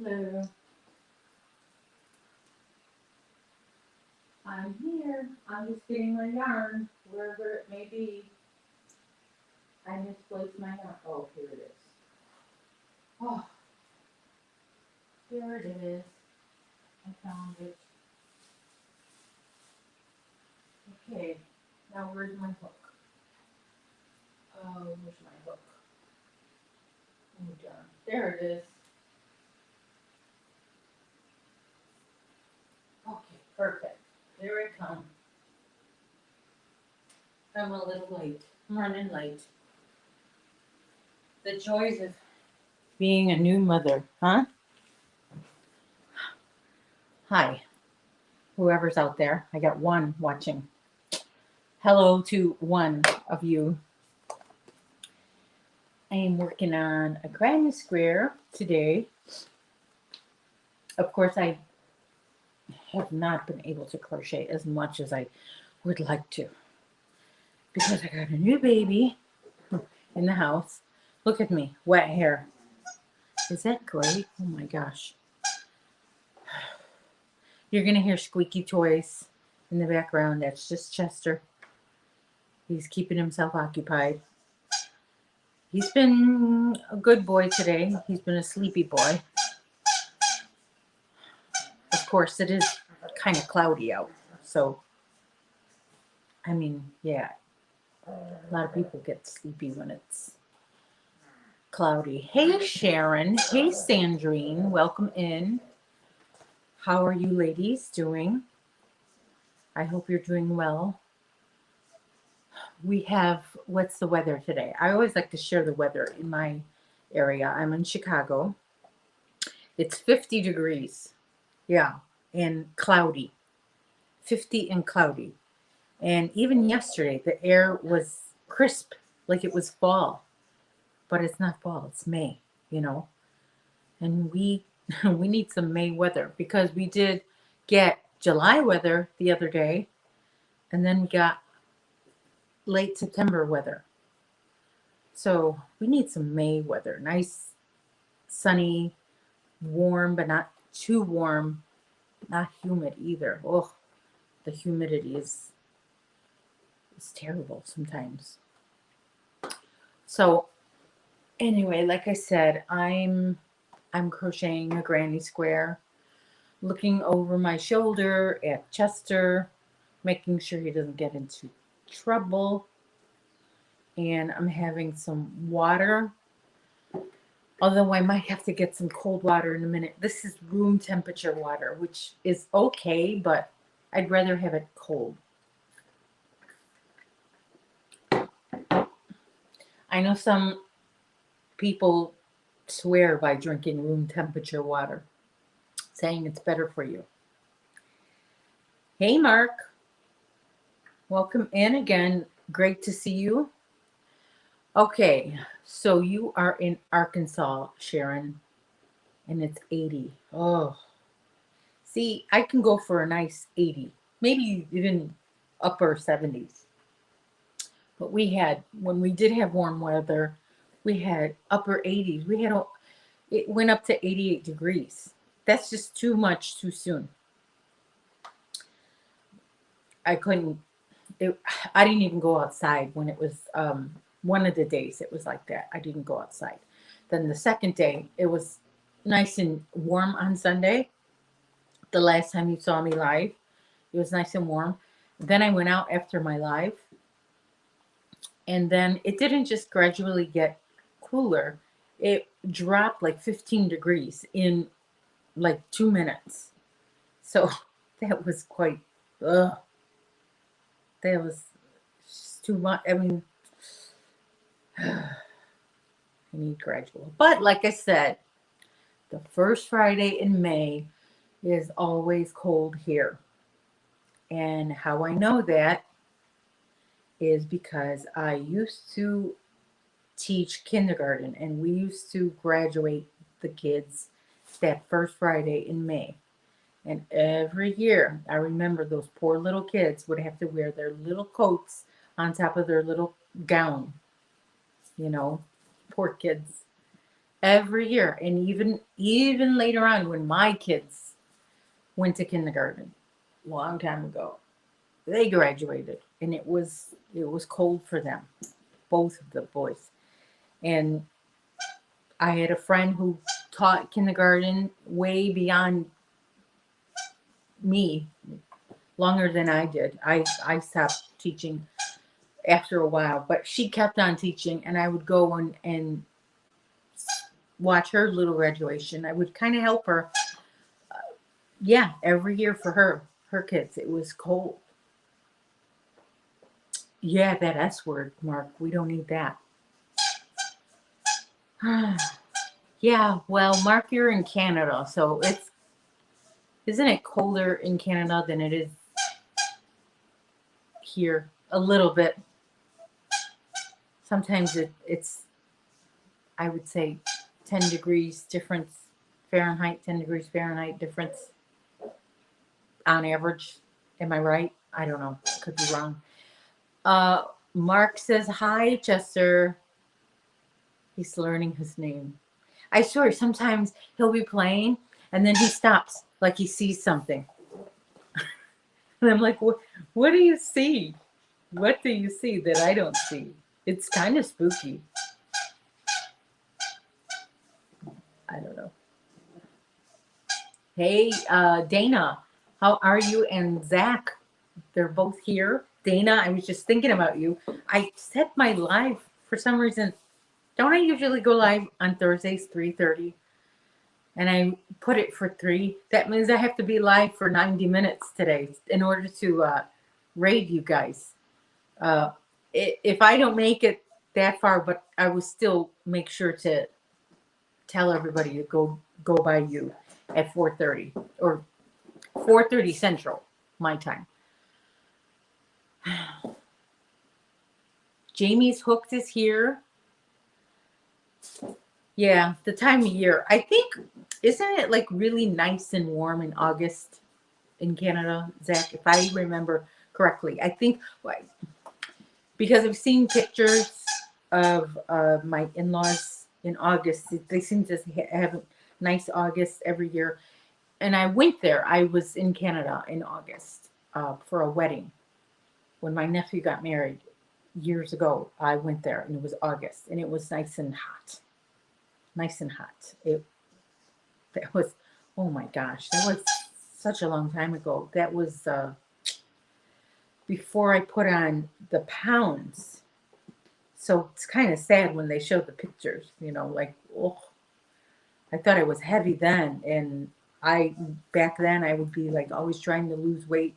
Hello. I'm here. I'm just getting my yarn, wherever it may be. I misplaced my yarn. Oh, here it is. Oh, here it is. I found it. Okay, now where's my hook? Oh, where's my hook? Oh, darn. There it is. Okay, perfect. There it comes. I'm a little late. I'm running late. The joys of being a new mother, huh? Hi, whoever's out there. I got one watching. Hello to one of you. I am working on a granny square today. Of course, I have not been able to crochet as much as I would like to because I got a new baby in the house. Look at me, wet hair. Is that great? Oh my gosh. You're going to hear squeaky toys in the background. That's just Chester. He's keeping himself occupied. He's been a good boy today. He's been a sleepy boy. Of course, it is kind of cloudy out. So, I mean, yeah, a lot of people get sleepy when it's cloudy. Hey, Sharon. Hey, Sandrine. Welcome in. How are you ladies doing? I hope you're doing well. We have, what's the weather today? I always like to share the weather in my area. I'm in Chicago. It's 50 degrees. Yeah, and cloudy. 50 and cloudy. And even yesterday, the air was crisp, like it was fall. But it's not fall, it's May, you know. And we we need some May weather because we did get July weather the other day, and then we got late September weather. So we need some May weather. Nice, sunny, warm, but not too warm, not humid either. Oh, the humidity is terrible sometimes. So anyway, like I said, I'm crocheting a granny square, looking over my shoulder at Chester, making sure he doesn't get into trouble. And I'm having some water, although I might have to get some cold water in a minute. This is room temperature water, which is okay, but I'd rather have it cold. I know some people swear by drinking room temperature water, saying it's better for you. Hey, Mark. Welcome in again. Great to see you. Okay, so you are in Arkansas, Sharon, and it's 80. Oh, see, I can go for a nice 80, maybe even upper 70s. But we had, when we did have warm weather, we had upper 80s. It went up to 88 degrees. That's just too much too soon. I couldn't, I didn't even go outside when it was one of the days it was like that. I didn't go outside. Then the second day, it was nice and warm on Sunday. The last time you saw me live, it was nice and warm. Then I went out after my live, and then it didn't just gradually get cooler. It dropped like 15 degrees in like 2 minutes. So that was quite, ugh, that was just too much. I mean, I need gradual. But like I said, the first Friday in May is always cold here. And how I know that is because I used to teach kindergarten and we used to graduate the kids that first Friday in May. And every year, I remember those poor little kids would have to wear their little coats on top of their little gown. You know, poor kids. every year. And even later on, when my kids went to kindergarten, a long time ago, they graduated, and it was cold for them, both of the boys. And I had a friend who taught kindergarten way beyond me, longer than I did. I stopped teaching after a while, but she kept on teaching, and I would go and watch her little graduation. I would kind of help her. Yeah, every year for her kids. It was cold. Yeah, that S word, Mark. We don't need that. Yeah, well, Mark, you're in Canada, so isn't it colder in Canada than it is here? A little bit. Sometimes it's I would say 10 degrees difference Fahrenheit, 10 degrees Fahrenheit difference on average. Am I right? I don't know. Could be wrong. Uh, Mark says, hi, Chester. He's learning his name. I swear, sometimes he'll be playing and then he stops like he sees something. And I'm like, what do you see? What do you see that I don't see? It's kind of spooky. I don't know. Hey, Dana, how are you? And Zach, they're both here. Dana, I was just thinking about you. I set my live for some reason. Don't I usually go live on Thursdays, 3:30? And I put it for 3. That means I have to be live for 90 minutes today in order to raid you guys. Uh, if I don't make it that far, but I will still make sure to tell everybody to go by you at 4:30 or 4:30 Central, my time. Jamie's Hooked is here. Yeah, the time of year. I think, isn't it like really nice and warm in August in Canada, Zach? If I remember correctly, I think because I've seen pictures of my in-laws in August. They seem to have a nice August every year. And I went there. I was in Canada in August for a wedding. When my nephew got married years ago, I went there, and it was August, and it was nice and hot. Nice and hot. That was, oh my gosh, that was such a long time ago. That was before I put on the pounds. So it's kind of sad when they show the pictures, like, oh, I thought I was heavy then. And back then I would be like always trying to lose weight.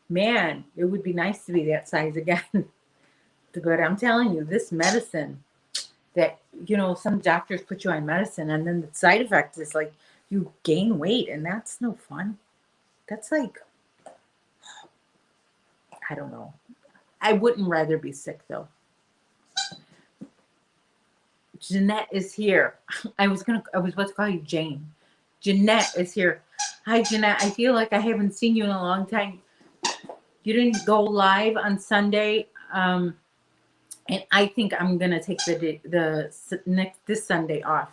Man, it would be nice to be that size again. But I'm telling you, this medicine that, some doctors put you on medicine and then the side effect is like you gain weight, and that's no fun. That's like, I don't know. I wouldn't rather be sick though. Jeanette is here. I was about to call you Jane. Jeanette is here. Hi, Jeanette. I feel like I haven't seen you in a long time. You didn't go live on Sunday, and I think I'm gonna take this Sunday off.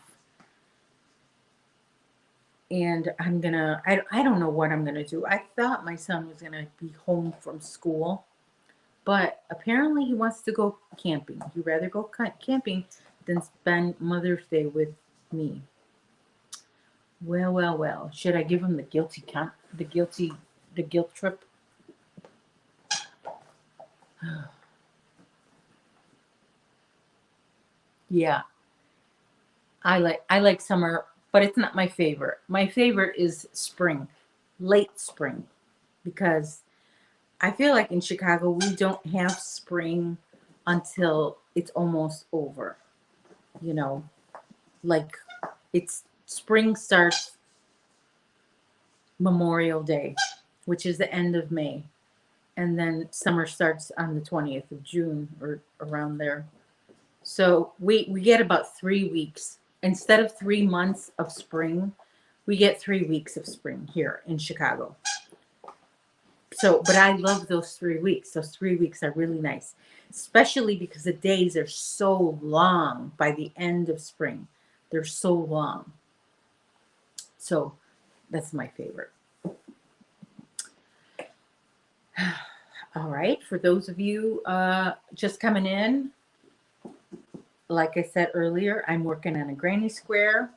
And I'm gonna. I don't know what I'm gonna do. I thought my son was gonna be home from school, but apparently he wants to go camping. He'd rather go camping than spend Mother's Day with me. Well. Should I give him the guilt trip? Yeah, I like summer, but it's not my favorite. My favorite is spring, late spring, because I feel like in Chicago we don't have spring until it's almost over. Like it's spring starts Memorial Day, which is the end of May, and then summer starts on the 20th of June or around there. So we get about 3 weeks. Instead of 3 months of spring, we get 3 weeks of spring here in Chicago. So, but I love those 3 weeks. Those 3 weeks are really nice, especially because the days are so long by the end of spring. They're so long. So that's my favorite. All right. For those of you just coming in, like I said earlier, I'm working on a granny square.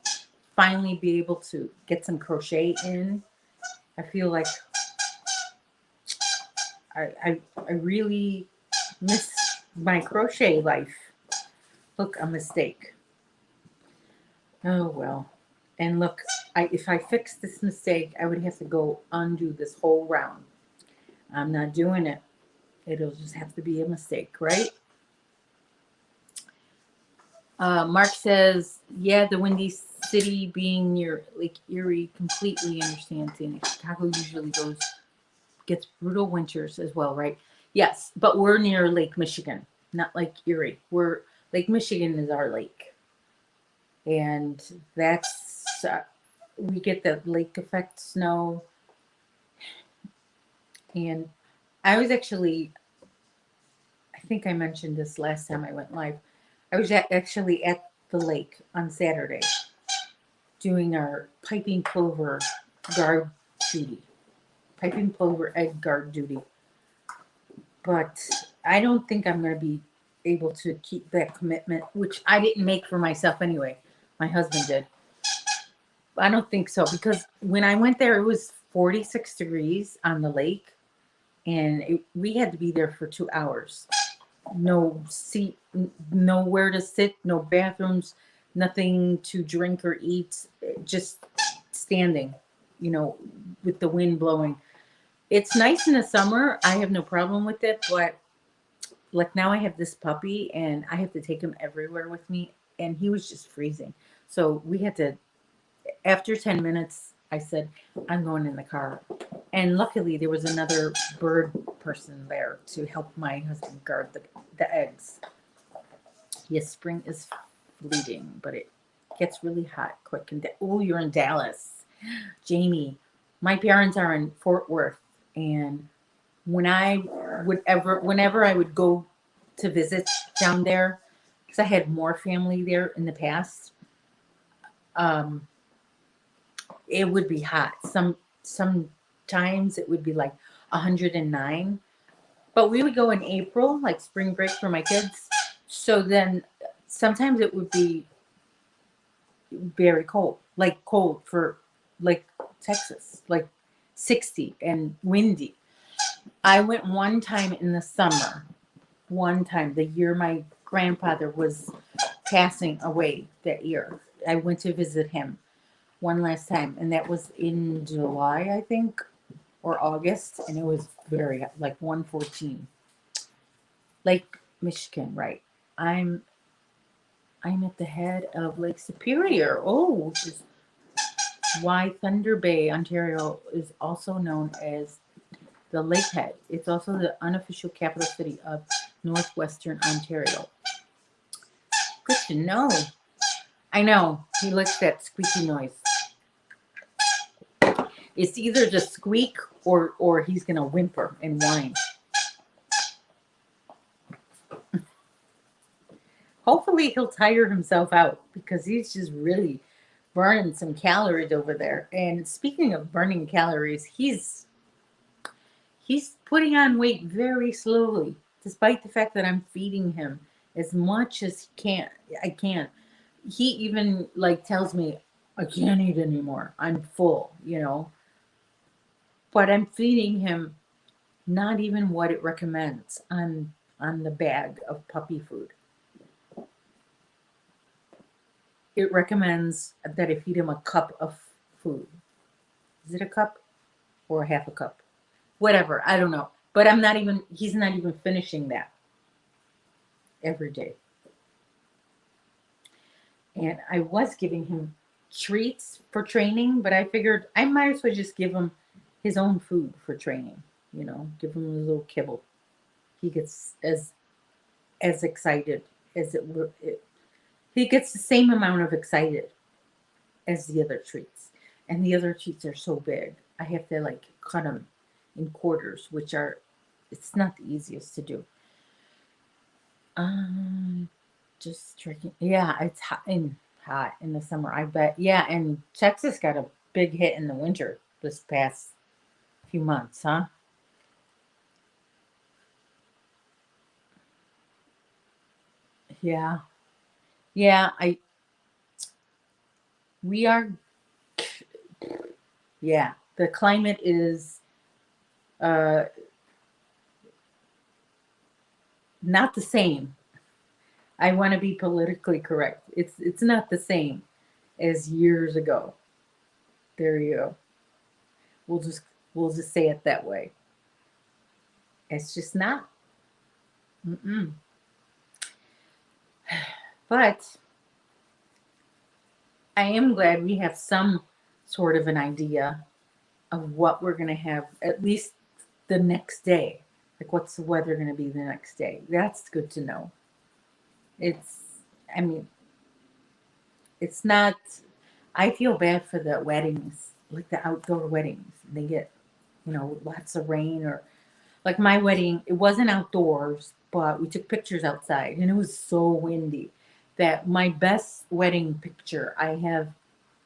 Finally be able to get some crochet in. I feel like I really miss my crochet life. Look, a mistake. Oh well. And look, if I fix this mistake, I would have to go undo this whole round. I'm not doing it. It'll just have to be a mistake, right? Mark says, yeah, the Windy City being near Lake Erie, completely understands. And Chicago usually gets brutal winters as well, right? Yes, but we're near Lake Michigan, not Lake Erie. Lake Michigan is our lake. And that's, we get the lake effect snow. And I was actually, I think I mentioned this last time I went live. I was actually at the lake on Saturday doing our piping plover guard duty, piping plover egg guard duty. But I don't think I'm going to be able to keep that commitment, which I didn't make for myself anyway. My husband did. I don't think so, because when I went there, it was 46 degrees on the lake, and we had to be there for 2 hours. No seat, nowhere to sit, no bathrooms, nothing to drink or eat, just standing, with the wind blowing. It's nice in the summer. I have no problem with it, but like now I have this puppy and I have to take him everywhere with me, and he was just freezing. So we had to, after 10 minutes, I said, I'm going in the car. And luckily there was another bird person there to help my husband guard the eggs. Yes, spring is fleeting, but it gets really hot quick. Oh, you're in Dallas. Jamie, my parents are in Fort Worth, and whenever I would go to visit down there, because I had more family there in the past, it would be hot. Sometimes it would be like 109, but we would go in April, like spring break for my kids. So then sometimes it would be very cold, like cold for like Texas, like 60 and windy. I went one time in the summer, the year my grandfather was passing away that year. I went to visit him one last time, and that was in July, I think, or August, and it was very like 114. Lake Michigan, right? I'm at the head of Lake Superior. Oh, which is why Thunder Bay, Ontario, is also known as the Lakehead. It's also the unofficial capital city of northwestern Ontario. Good to know. I know. He likes that squeaky noise. It's either just squeak or he's going to whimper and whine. Hopefully he'll tire himself out, because he's just really burning some calories over there. And speaking of burning calories, he's putting on weight very slowly, despite the fact that I'm feeding him as much as I can. He even like tells me, I can't eat anymore. I'm full, But I'm feeding him not even what it recommends on the bag of puppy food. It recommends that I feed him a cup of food. Is it a cup or half a cup? Whatever, I don't know. But he's not even finishing that every day. And I was giving him treats for training, but I figured I might as well just give him his own food for training, give him a little kibble. He gets as excited as he gets the same amount of excited as the other treats. And the other treats are so big. I have to like cut them in quarters, it's not the easiest to do. Just drinking. Yeah, it's hot. And hot in the summer, I bet. Yeah, and Texas got a big hit in the winter this past few months, huh? Yeah. Yeah, we are, yeah. The climate is uh not the same. I want to be politically correct. It's not the same as years ago. There you go. We'll just we'll just say it that way. It's just not. Mm-mm. But I am glad we have some sort of an idea of what we're going to have at least the next day. Like, what's the weather going to be the next day? That's good to know. It's, I mean, it's not, I feel bad for the weddings, like the outdoor weddings. They get, lots of rain, or like my wedding, it wasn't outdoors, but we took pictures outside and it was so windy that my best wedding picture, I have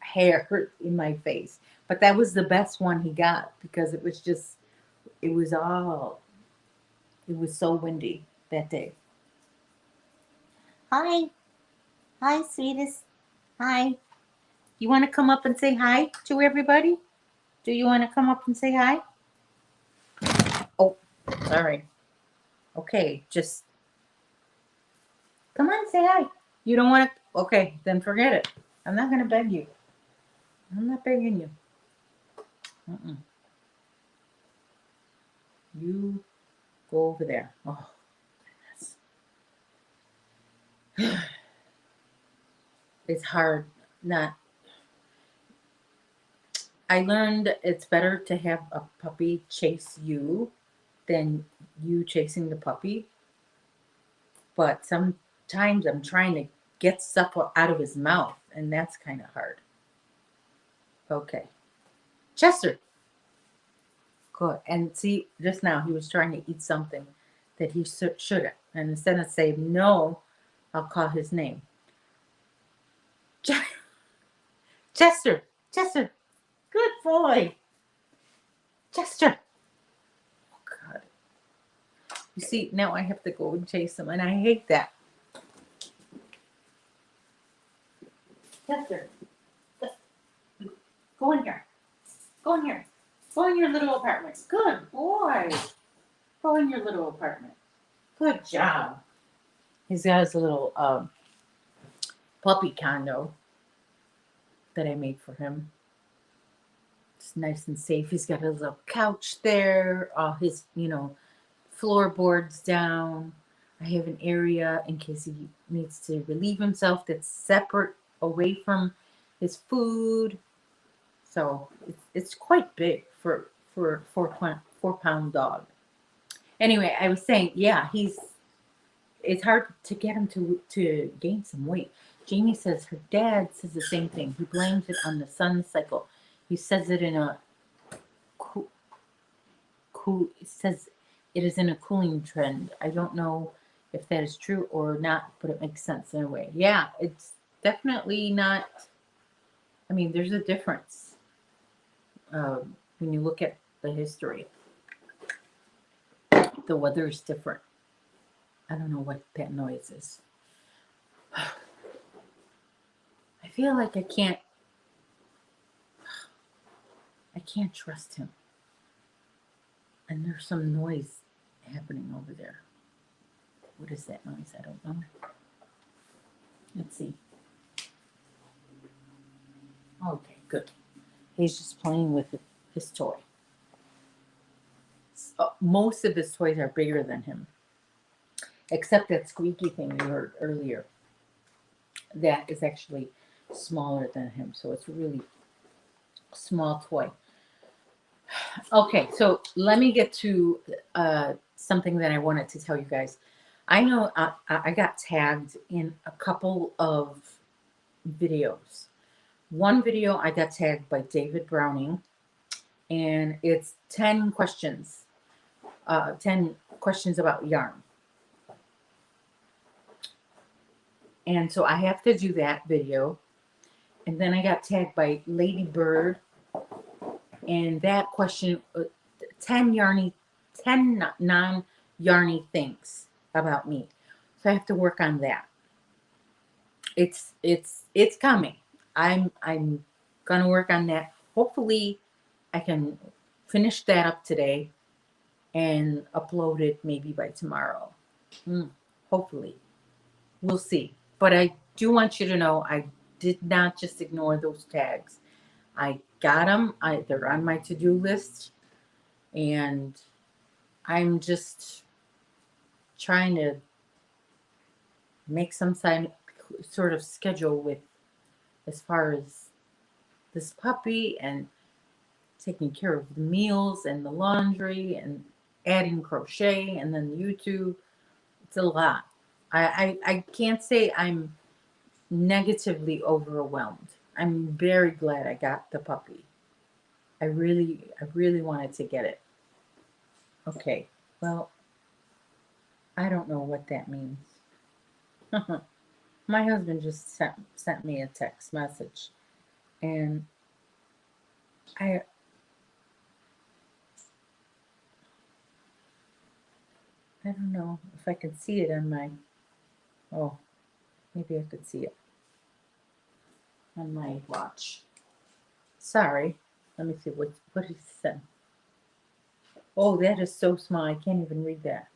hair in my face. But that was the best one he got because it was just, it was all, it was so windy that day. Hi. Hi, sweetest. Hi. You want to come up and say hi to everybody? Do you want to come up and say hi? Oh, sorry. Okay, just come on, say hi. You don't want to? Okay, then forget it. I'm not going to beg you. I'm not begging you. Mm-mm. You go over there. Oh, goodness. It's hard. Not. I learned it's better to have a puppy chase you than you chasing the puppy. But sometimes I'm trying to get stuff out of his mouth, and that's kind of hard. Okay. Chester, good. And see, just now he was trying to eat something that he shouldn't. And instead of saying no, I'll call his name. Chester, Chester, good boy. Chester. Oh, God. You see, now I have to go and chase him, and I hate that. Chester, go in here. Go in here. Go in your little apartment. Good boy. Go in your little apartment. Good job. He's got his little puppy condo that I made for him. It's nice and safe. He's got a little couch there, all his, floorboards down. I have an area in case he needs to relieve himself that's separate away from his food. So it's quite big for a 4 pound dog. Anyway, I was saying, yeah, it's hard to get him to gain some weight. Jamie says her dad says the same thing. He blames it on the sun cycle. He says it in a it says it is in a cooling trend. I don't know if that is true or not, but it makes sense in a way. Yeah, it's definitely not. I mean, there's a difference when you look at the history. The weather is different. I don't know what that noise is. I feel like I can't trust him. And there's some noise happening over there. What is that noise? I don't know. Let's see. Okay, good. He's just playing with his toy. Most of his toys are bigger than him, except that squeaky thing you heard earlier. That is actually smaller than him, so it's a really small toy. Okay, so let me get to something that I wanted to tell you guys. I know I got tagged in a couple of videos. One video I got tagged by David Browning, and it's 10 questions. 10 questions about yarn. And so I have to do that video. And then I got tagged by Lady Bird, and that question 10 yarny, 10 non-yarny things about me. So I have to work on that. It's coming. I'm gonna work on that. Hopefully I can finish that up today and upload it maybe by tomorrow. Hopefully. We'll see. But I do want you to know I did not just ignore those tags. I got them. They're on my to-do list, and I'm just trying to make some sort of schedule with as far as this puppy and taking care of the meals and the laundry and adding crochet and then YouTube. It's a lot. I can't say I'm negatively overwhelmed. I'm very glad I got the puppy. I really wanted to get it. Okay, well, I don't know what that means. My husband just sent me a text message, and I don't know if I can see it on my. Oh, maybe I could see it on my watch. Sorry. Let me see what he said. Oh, that is so small. I can't even read that.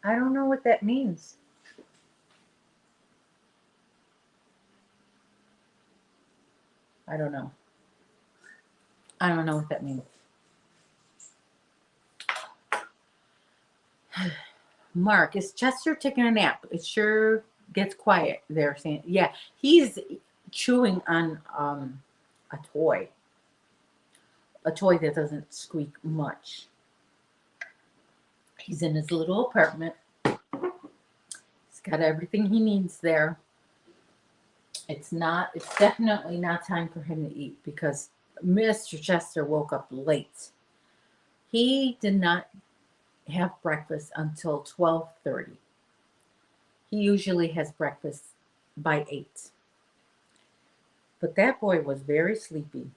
I don't know what that means. I don't know. I don't know what that means. Mark, is Chester taking a nap? It sure gets quiet there. Saying, yeah, he's chewing on a toy that doesn't squeak much. He's in his little apartment. He's got everything he needs there. It's definitely not time for him to eat because Mr. Chester woke up late. He did not have breakfast until 12:30. He usually has breakfast by 8. But that boy was very sleepy,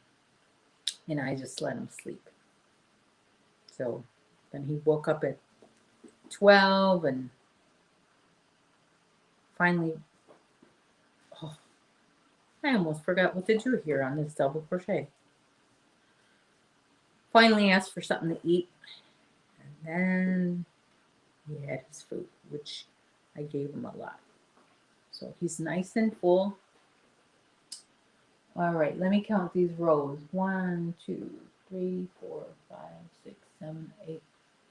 and I just let him sleep. So then he woke up at 12 and finally, oh, I almost forgot what to do here on this double crochet. Finally asked for something to eat, and then he had his food, which I gave him a lot. So he's nice and full. All right, let me count these rows. 1, 2, 3, 4, 5, 6, 7, 8,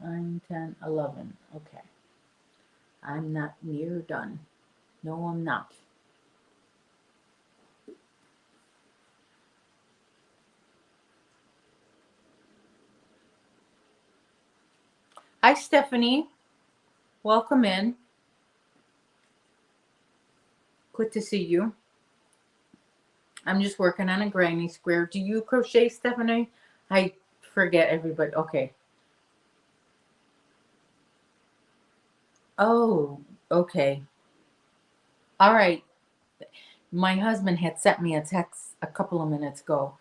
9, 10, 11. Okay. I'm not near done. No, I'm not. Hi, Stephanie. Welcome in. Good to see you. I'm just working on a granny square. Do you crochet, Stephanie? I forget everybody. Okay. Oh, okay. All right. My husband had sent me a text a couple of minutes ago,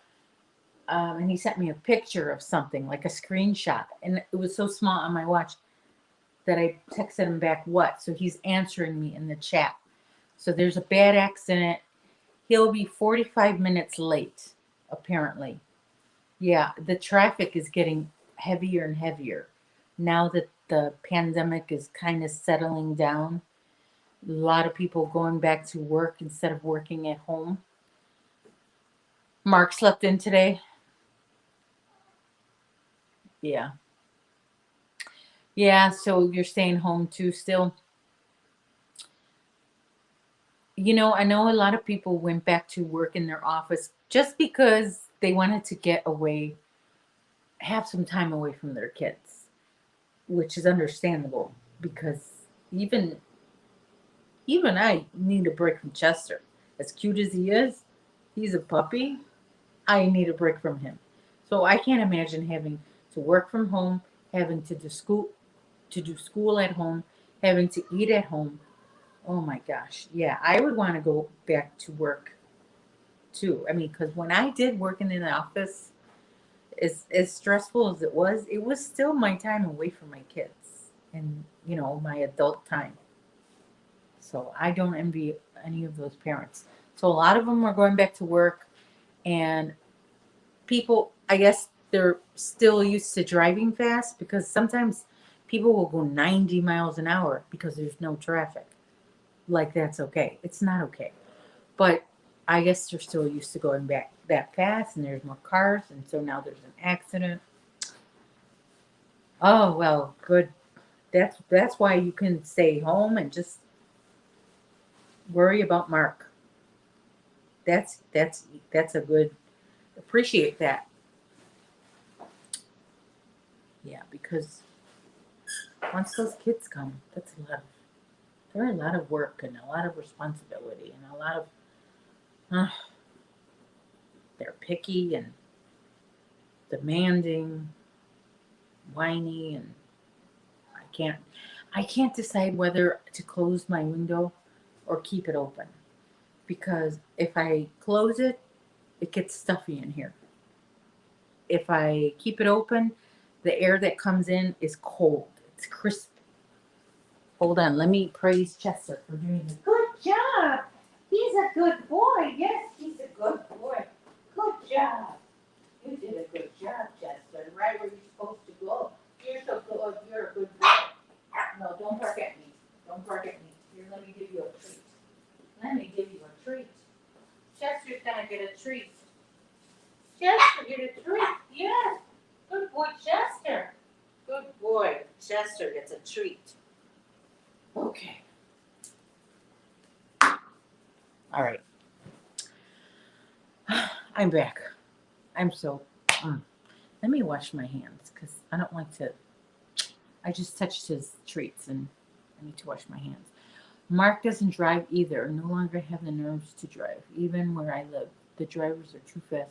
and he sent me a picture of something, like a screenshot, and it was so small on my watch that I texted him back, what? So he's answering me in the chat. So there's a bad accident. He'll be 45 minutes late, apparently. Yeah, the traffic is getting heavier and heavier now that the pandemic is kind of settling down. A lot of people going back to work instead of working at home. Mark slept in today. Yeah. Yeah, so you're staying home too still. I know a lot of people went back to work in their office just because they wanted to get away, have some time away from their kids, which is understandable because even even I need a break from Chester. As cute as he is, he's a puppy. I need a break from him. So I can't imagine having to work from home, having to do school at home, having to eat at home. Oh my gosh. Yeah, I would want to go back to work too. I mean, because when I did working in the office, as stressful as it was still my time away from my kids and, my adult time. So I don't envy any of those parents. So a lot of them are going back to work, and people, I guess they're still used to driving fast because sometimes people will go 90 miles an hour because there's no traffic. Like that's okay. It's not okay. But I guess they're still used to going back that fast, and there's more cars, and so now there's an accident. Oh well, good. That's why you can stay home and just worry about Mark. That's a good, appreciate that. Yeah, because once those kids come, they're a lot of work and a lot of responsibility and a lot of uh, they're picky and demanding, whiny, and I can't I can't decide whether to close my window or keep it open, because if I close it, it gets stuffy in here. If I keep it open, the air that comes in is cold. It's crisp. Hold on, let me praise Chester for doing a good job. He's a good boy. Yes, he's a good boy. Good job. You did a good job, Chester. Right where you're supposed to go. You're so good. You're a good boy. No, don't bark at me. Don't bark at me. Here, let me give you a treat. Let me give you a treat. Chester's gonna get a treat. Chester, get a treat. Yes. Good boy, Chester. Good boy. Chester gets a treat. Okay. All right. I'm back. I'm so. Let me wash my hands because I don't like to. I just touched his treats and I need to wash my hands. Mark doesn't drive either. No longer have the nerves to drive. Even where I live, the drivers are too fast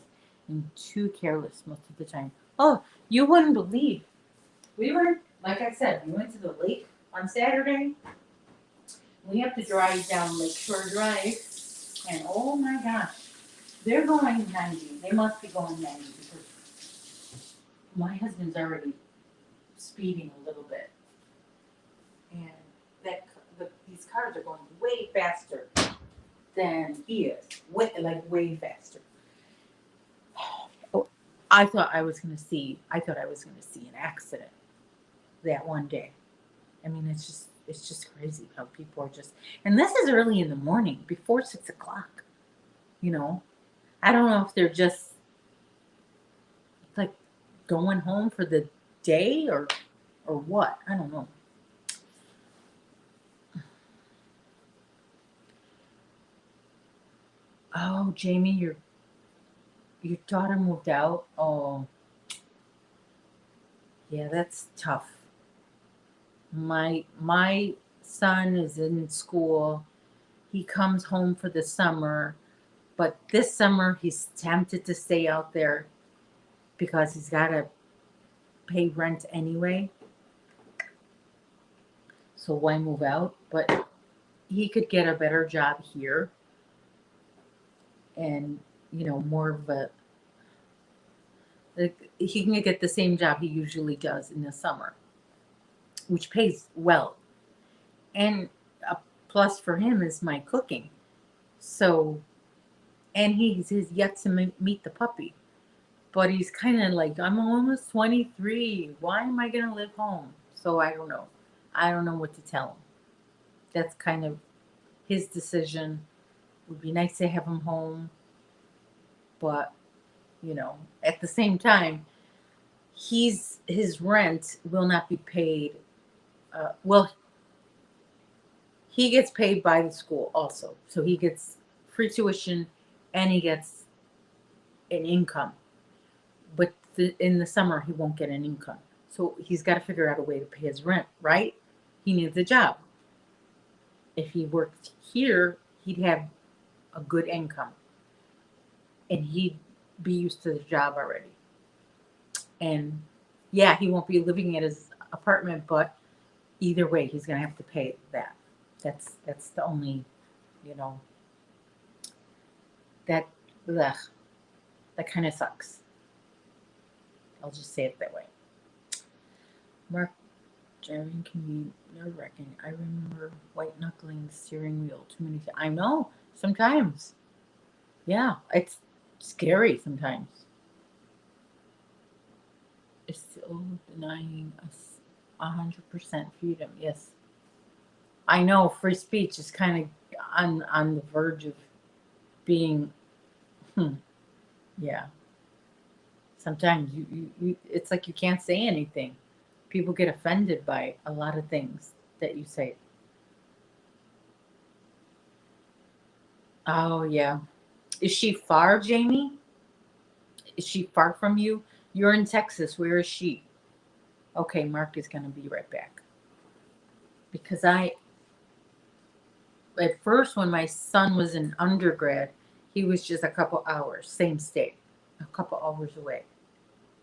and too careless most of the time. Oh, you wouldn't believe. We were, like I said, we went to the lake on Saturday. We have to drive down Lakeshore Drive, and oh my gosh, they're going 90. They must be going 90 because my husband's already speeding a little bit, and these cars are going way faster than he is, way faster. Oh, I thought I was gonna see an accident that one day. I mean, it's just crazy how people are just, and this is early in the morning, before 6 o'clock. You know, I don't know if they're just like going home for the day or what. I don't know. Oh, Jamie, your daughter moved out. Oh, yeah, that's tough. My son is in school. He comes home for the summer, but this summer he's tempted to stay out there because he's got to pay rent anyway. So why move out? But he could get a better job here and, more of a, like, he can get the same job he usually does in the summer, which pays well. And a plus for him is my cooking. So, and he's yet to meet the puppy. But he's kind of like, I'm almost 23. Why am I going to live home? So I don't know. I don't know what to tell him. That's kind of his decision. It would be nice to have him home. But, at the same time, his rent will not be paid. Well, he gets paid by the school also. So he gets free tuition and he gets an income. But in the summer, he won't get an income. So he's got to figure out a way to pay his rent, right? He needs a job. If he worked here, he'd have a good income and he'd be used to the job already. And yeah, he won't be living at his apartment, but either way, he's going to have to pay that. That's the only, you know, that, ugh, that kind of sucks. I'll just say it that way. Mark, driving can be nerve-wracking. I remember white-knuckling the steering wheel too many times. I know, sometimes. Yeah, it's scary sometimes. It's still denying us 100% freedom. Yes. I know free speech is kind of on the verge of being, yeah. Sometimes you it's like you can't say anything. People get offended by a lot of things that you say. Oh yeah. Is she far, Jamie? Is she far from you? You're in Texas. Where is she? Okay, Mark is going to be right back. Because at first, when my son was in undergrad, he was just a couple hours, same state, a couple hours away.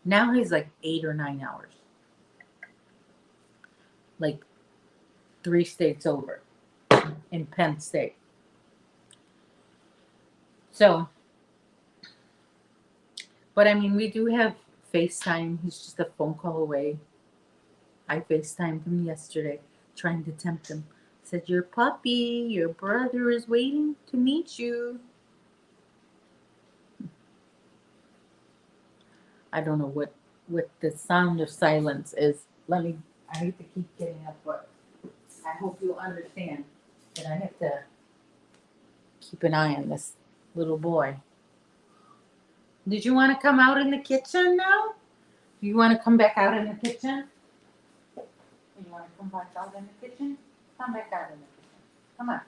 Now he's like 8 or 9 hours, like 3 states over in Penn State. So, but I mean, we do have FaceTime. He's just a phone call away. I FaceTimed him yesterday, trying to tempt him. Said, "Your puppy, your brother is waiting to meet you." I don't know what the sound of silence is. I hate to keep getting up, but I hope you'll understand that I have to keep an eye on this little boy. Did you want to come out in the kitchen now? Do you want to come back out in the kitchen? You want to come back out in the kitchen? Come back out in the kitchen. Come on.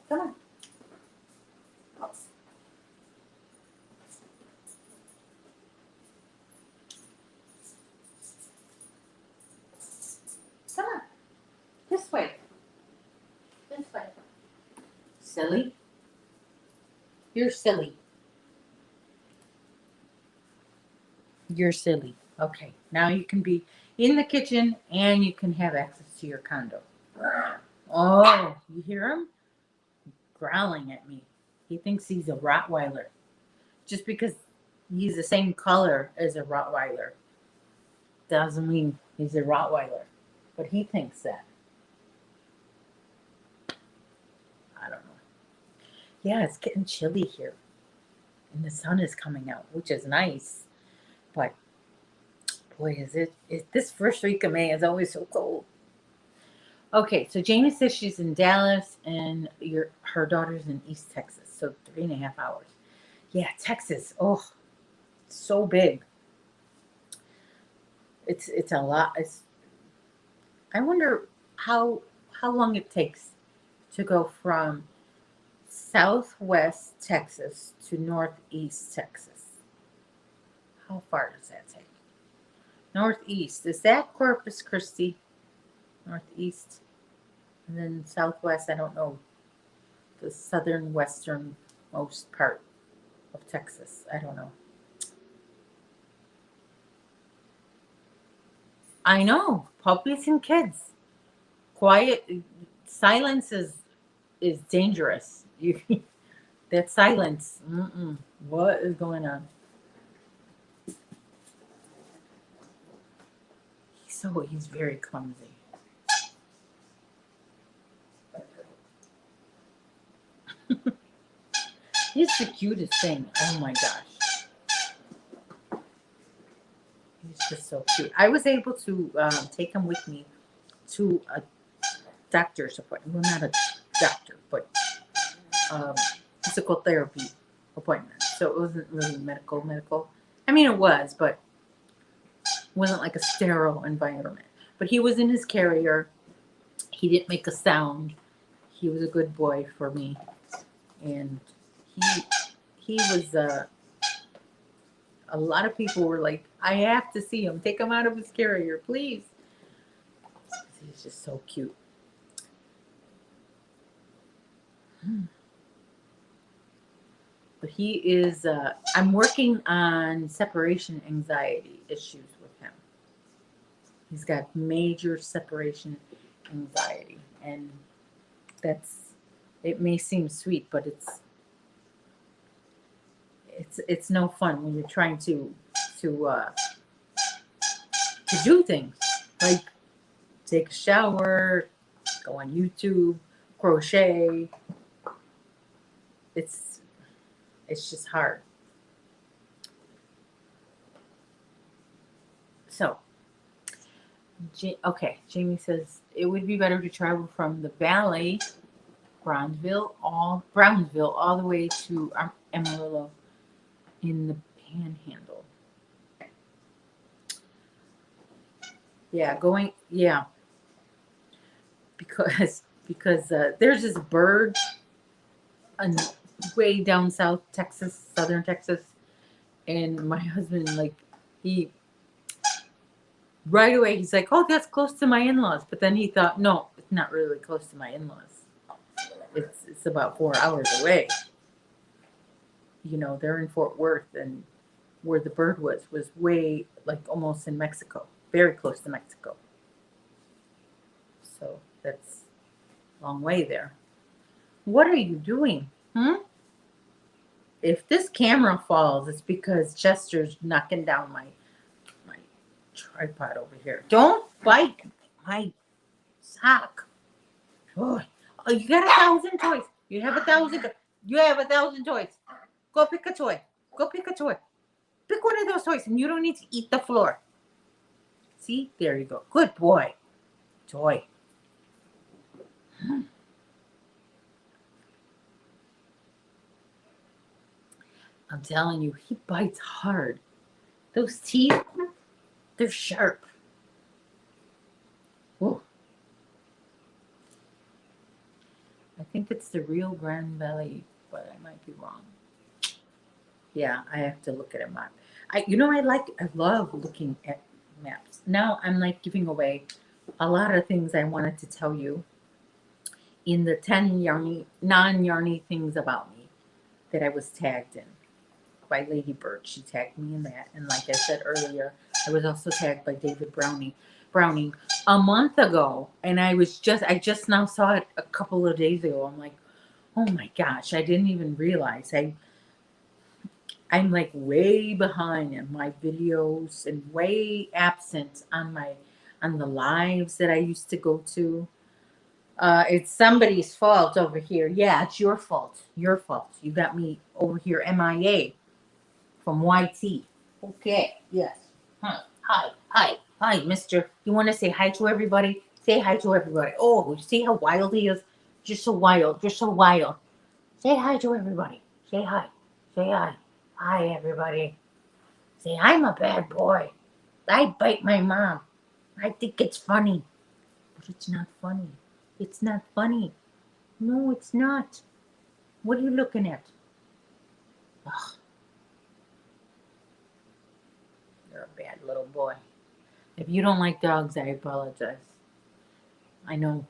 Come on. Come on. This way. This way. Silly. You're silly. You're silly. Okay. Now you can be in the kitchen and you can have access to your condo. Oh, you hear him? Growling at me. He thinks he's a Rottweiler. Just because he's the same color as a Rottweiler doesn't mean he's a Rottweiler. But he thinks that. I don't know. Yeah, it's getting chilly here. And the sun is coming out, which is nice. But boy, this first week of May is always so cold. Okay, so Jamie says she's in Dallas and her daughter's in East Texas, so 3.5 hours. Yeah, Texas. Oh, so big. It's a lot. I wonder how long it takes to go from Southwest Texas to Northeast Texas. How far does that take? Northeast, is that Corpus Christi? Northeast, and then Southwest, I don't know, the southern westernmost part of Texas. I don't know. I know, puppies and kids. Quiet, silence is dangerous. That silence. What is going on? He's very clumsy. He's the cutest thing. Oh my gosh. He's just so cute. I was able to take him with me to a doctor's appointment. Well, not a doctor, but physical therapy appointment. So it wasn't really medical. I mean, it was, but it wasn't like a sterile environment. But he was in his carrier. He didn't make a sound. He was a good boy for me. And he was, a lot of people were like, I have to see him. Take him out of his carrier, please. He's just so cute. But he is, I'm working on separation anxiety issues with him. He's got major separation anxiety, and that's, it may seem sweet, but it's no fun when you're trying to uh, to do things like take a shower, go on YouTube, crochet. It's it's just hard. So, okay, Jamie says it would be better to travel from the Valley, Brownsville, all the way to Amarillo in the Panhandle. Yeah, because there's this bird on, way down south Texas, southern Texas, and my husband, like, he right away he's like, "Oh, that's close to my in-laws," but then he thought, "No, it's not really close to my in-laws. It's about 4 hours away." You know, they're in Fort Worth, and where the bird was way, like, almost in Mexico, very close to Mexico. So that's a long way there. What are you doing? If this camera falls, it's because Chester's knocking down my tripod over here. Don't bite my sock. Oh, you got 1,000 toys. You have 1,000. You have 1,000 toys. Go pick a toy. Go pick a toy. Pick one of those toys, and you don't need to eat the floor. See, there you go. Good boy. Toy. I'm telling you, he bites hard. Those teeth, they're sharp. Ooh. I think it's the Rio Grande Valley, but I might be wrong. Yeah, I have to look at a map. I love looking at maps. Now I'm like giving away a lot of things I wanted to tell you in the 10 non-yarny things about me that I was tagged in by Lady Bird. She tagged me in that. And like I said earlier, I was also tagged by David Browning a month ago. And I just now saw it a couple of days ago. I'm like, oh my gosh, I didn't even realize. I'm like way behind in my videos and way absent on the lives that I used to go to. It's somebody's fault over here. Yeah, it's your fault. Your fault. You got me over here MIA from YT. Okay, yes. Hi, mister. You want to say hi to everybody? Say hi to everybody. Oh, you see how wild he is? You're so wild. You're so wild. Say hi to everybody. Say hi. Say hi. Hi, everybody. Say, I'm a bad boy. I bite my mom. I think it's funny. But it's not funny. It's not funny. No, it's not. What are you looking at? Ugh, you're a bad little boy. If you don't like dogs, I apologize. I know.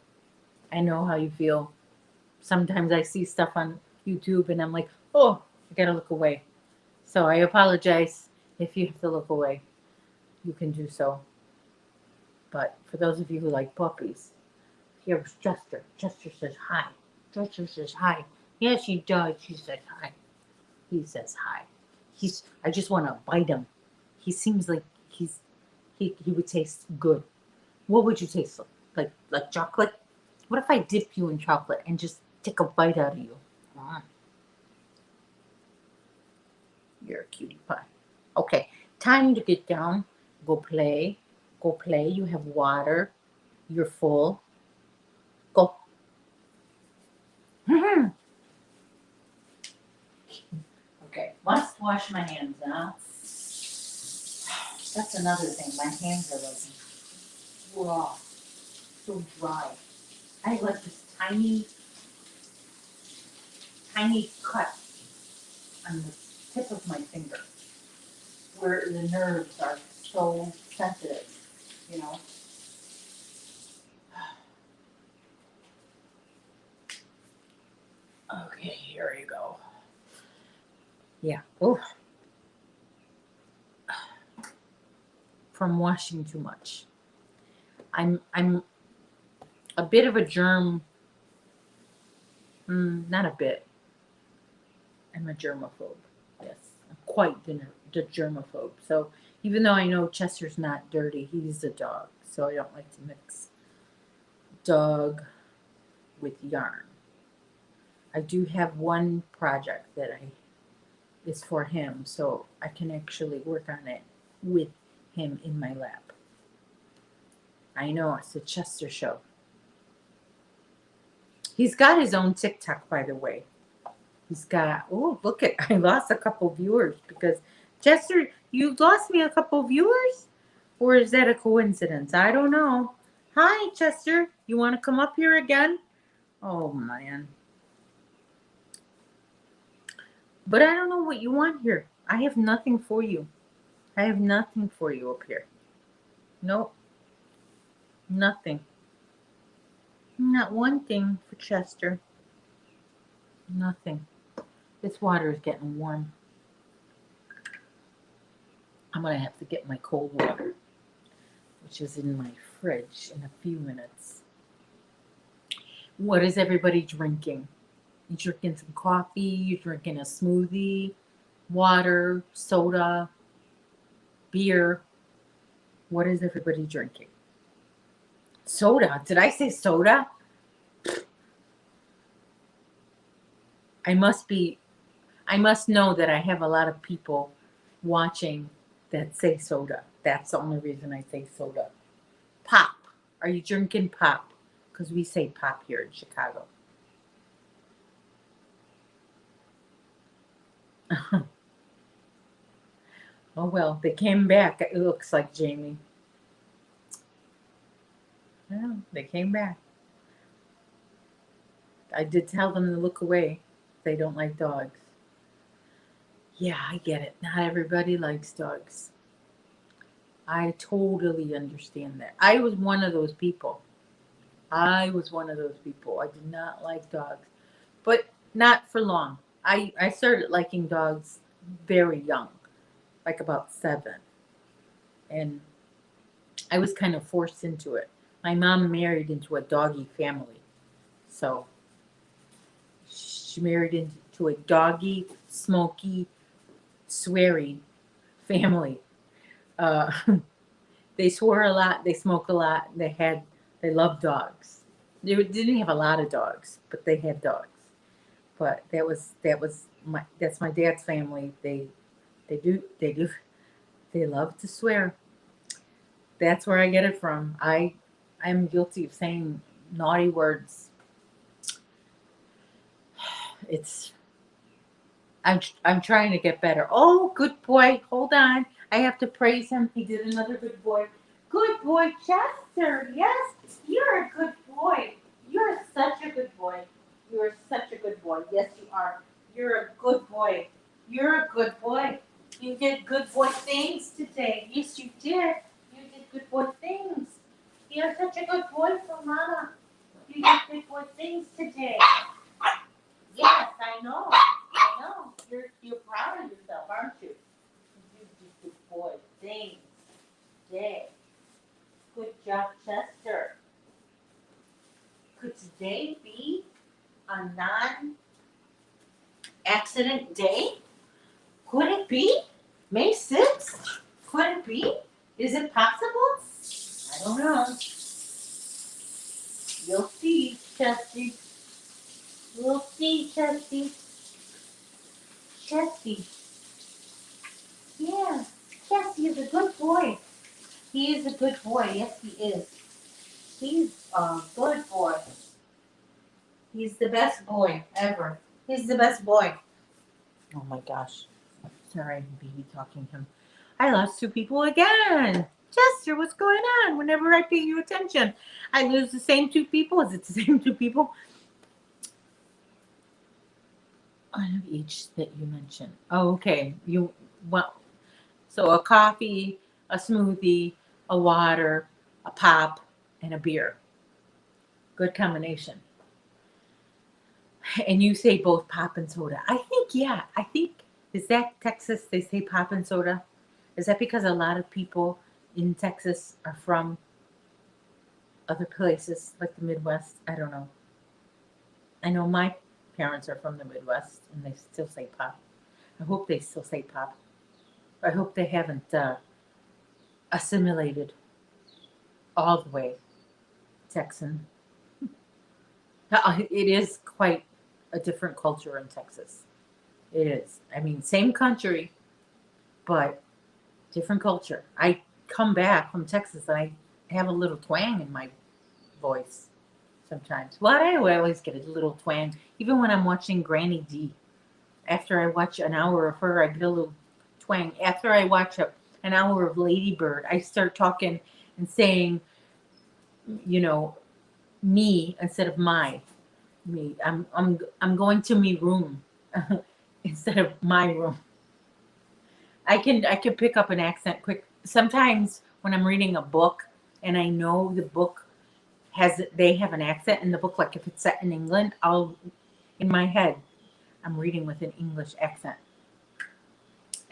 I know how you feel. Sometimes I see stuff on YouTube and I'm like, oh, I gotta look away. So I apologize if you have to look away. You can do so. But for those of you who like puppies, here's Chester. Chester says hi. Chester says hi. Yes, he does. She says hi. He says hi. I just want to bite him. He seems like he would taste good. What would you taste like chocolate? What if I dip you in chocolate and just take a bite out of you? You're a cutie pie. Okay, time to get down. Go play. Go play. You have water. You're full. Go. Okay, must wash my hands now. That's another thing. My hands are like raw, so dry. I have like this tiny cut on the tip of my finger where the nerves are so sensitive, you know. Okay, here you go. Yeah. Oh, from washing too much. I'm a bit of a germ. Not a bit. I'm a germaphobe. Yes, I'm quite the germaphobe. So even though I know Chester's not dirty, he's a dog. So I don't like to mix dog with yarn. I do have one project that is for him, so I can actually work on it with him in my lap. I know it's a Chester show. He's got his own TikTok, by the way. He's got, oh, look at, I lost a couple viewers because, Chester, you lost me a couple viewers? Or is that a coincidence? I don't know. Hi, Chester. You want to come up here again? Oh, man. But I don't know what you want here. I have nothing for you. I have nothing for you up here. Nope. Nothing. Not one thing for Chester. Nothing. This water is getting warm. I'm going to have to get my cold water, which is in my fridge, in a few minutes. What is everybody drinking? You drinking some coffee? You drinking a smoothie? Water? Soda? Beer? What is everybody drinking? Soda? Did I say soda? I must know that I have a lot of people watching that say soda. That's the only reason I say soda. Pop. Are you drinking pop? Because we say pop here in Chicago. Oh, well, they came back. It looks like, Jamie. Yeah, they came back. I did tell them to look away. They don't like dogs. Yeah, I get it. Not everybody likes dogs. I totally understand that. I was one of those people. I did not like dogs, but not for long. I started liking dogs very young, like about 7. And I was kind of forced into it. My mom married into a doggy family. So she married into a doggy, smoky, sweary family. Uh, they swore a lot. They smoke a lot. They love dogs. They didn't have a lot of dogs, but they had dogs. But that's my dad's family. They love to swear. That's where I get it from. I'm guilty of saying naughty words. It's I'm trying to get better. Oh, good boy. Hold on. I have to praise him. He did another good boy. Good boy, Chester. Yes, you're a good boy. You're such a good boy. You're such a good boy. Yes, you are. You're a good boy. You're a good boy. You did good boy things today. Yes, you did. You did good boy things. You're such a good boy for Mama. You did good boy things today. Yes, I know. I know. You're proud of yourself, aren't you? You did good boy things today. Good job, Chester. Could today be a non-accident day? Could it be? May 6th? Could it be? Is it possible? I don't know. You'll see, Chesty. We'll see, Chesty. Chesty. Yeah, Chesty is a good boy. He is a good boy. Yes, he is. He's a good boy. He's the best boy ever. He's the best boy. Oh my gosh. Sorry, I'm baby talking him. I lost 2 people again. Chester, what's going on? Whenever I pay you attention, I lose the same 2 people. Is it the same 2 people? One of each that you mentioned. Oh, okay. So a coffee, a smoothie, a water, a pop, and a beer. Good combination. And you say both pop and soda. I think, yeah. Is that Texas? They say pop and soda. Is that because a lot of people in Texas are from other places like the Midwest, I don't know. I know my parents are from the Midwest and they still say pop. I hope they still say pop. I hope they haven't assimilated all the way Texan. It is quite a different culture in Texas. It is. I mean, same country, but different culture. I come back from Texas and I have a little twang in my voice sometimes. Well, I always get a little twang, even when I'm watching Granny D. After I watch an hour of her, I get a little twang. After I watch an hour of Lady Bird, I start talking and saying, you know, me instead of my me. I'm going to me room instead of my room. I can pick up an accent quick. Sometimes when I'm reading a book and I know the book they have an accent in the book, like if it's set in England, I'll in my head I'm reading with an English accent.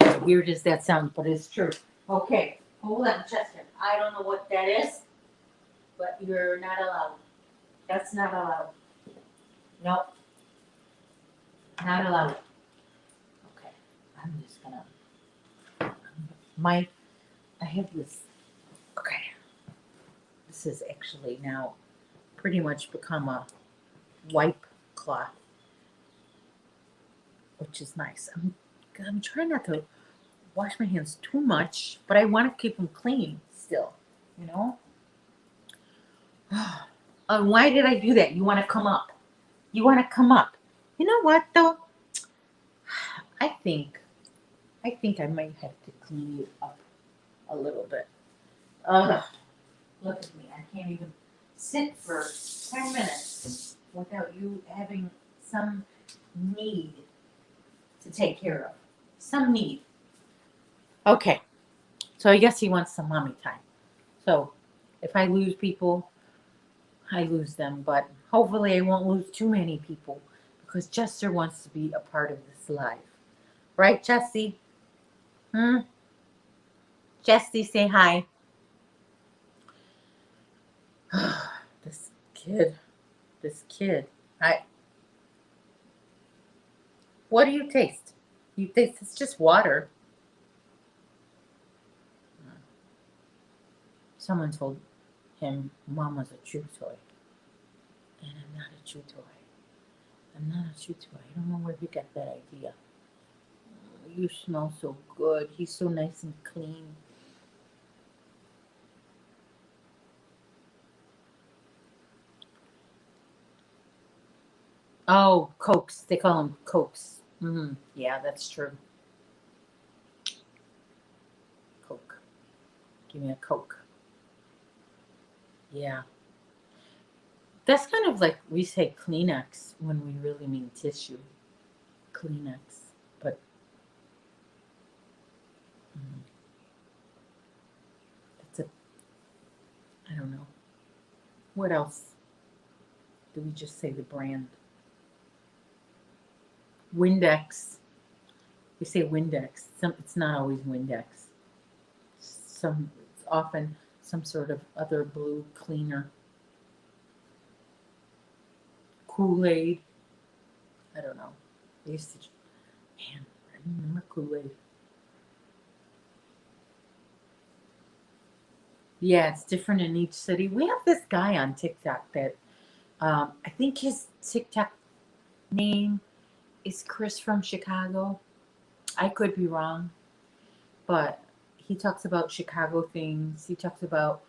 As weird as that sounds, but it's true. Okay, hold on, Chester. I don't know what that is, but you're not allowed. That's not allowed. Nope, not allowed. Okay, I'm just gonna. My, I have this. Okay, this is actually now pretty much become a wipe cloth, which is nice. I'm trying not to wash my hands too much, but I want to keep them clean still, you know? Why did I do that? You want to come up. You want to come up. You know what, though? I think I might have to clean you up a little bit. Ugh, look at me. I can't even sit for 10 minutes without you having some need to take care of. Some need. Okay. So I guess he wants some mommy time. So if I lose people, I lose them. But hopefully I won't lose too many people because Chester wants to be a part of this life. Right, Jessie? Jessie, say hi. This kid. This kid. What do you taste? You taste it's just water. Someone told him Mom was a chew toy. And I'm not a chew toy. I'm not a chew toy. I don't know where he got that idea. You smell so good. He's so nice and clean. Oh, Cokes. They call them Cokes. Yeah, that's true. Coke. Give me a Coke. Yeah. That's kind of like we say Kleenex when we really mean tissue. Kleenex. But mm, that's I don't know. What else? Do we just say the brand? Windex. We say Windex. It's not always Windex. It's often some sort of other blue cleaner. Kool-Aid. I don't know. I used to, man, I remember Kool-Aid. Yeah, it's different in each city. We have this guy on TikTok that I think his TikTok name is Chris from Chicago. I could be wrong, but he talks about Chicago things. He talks about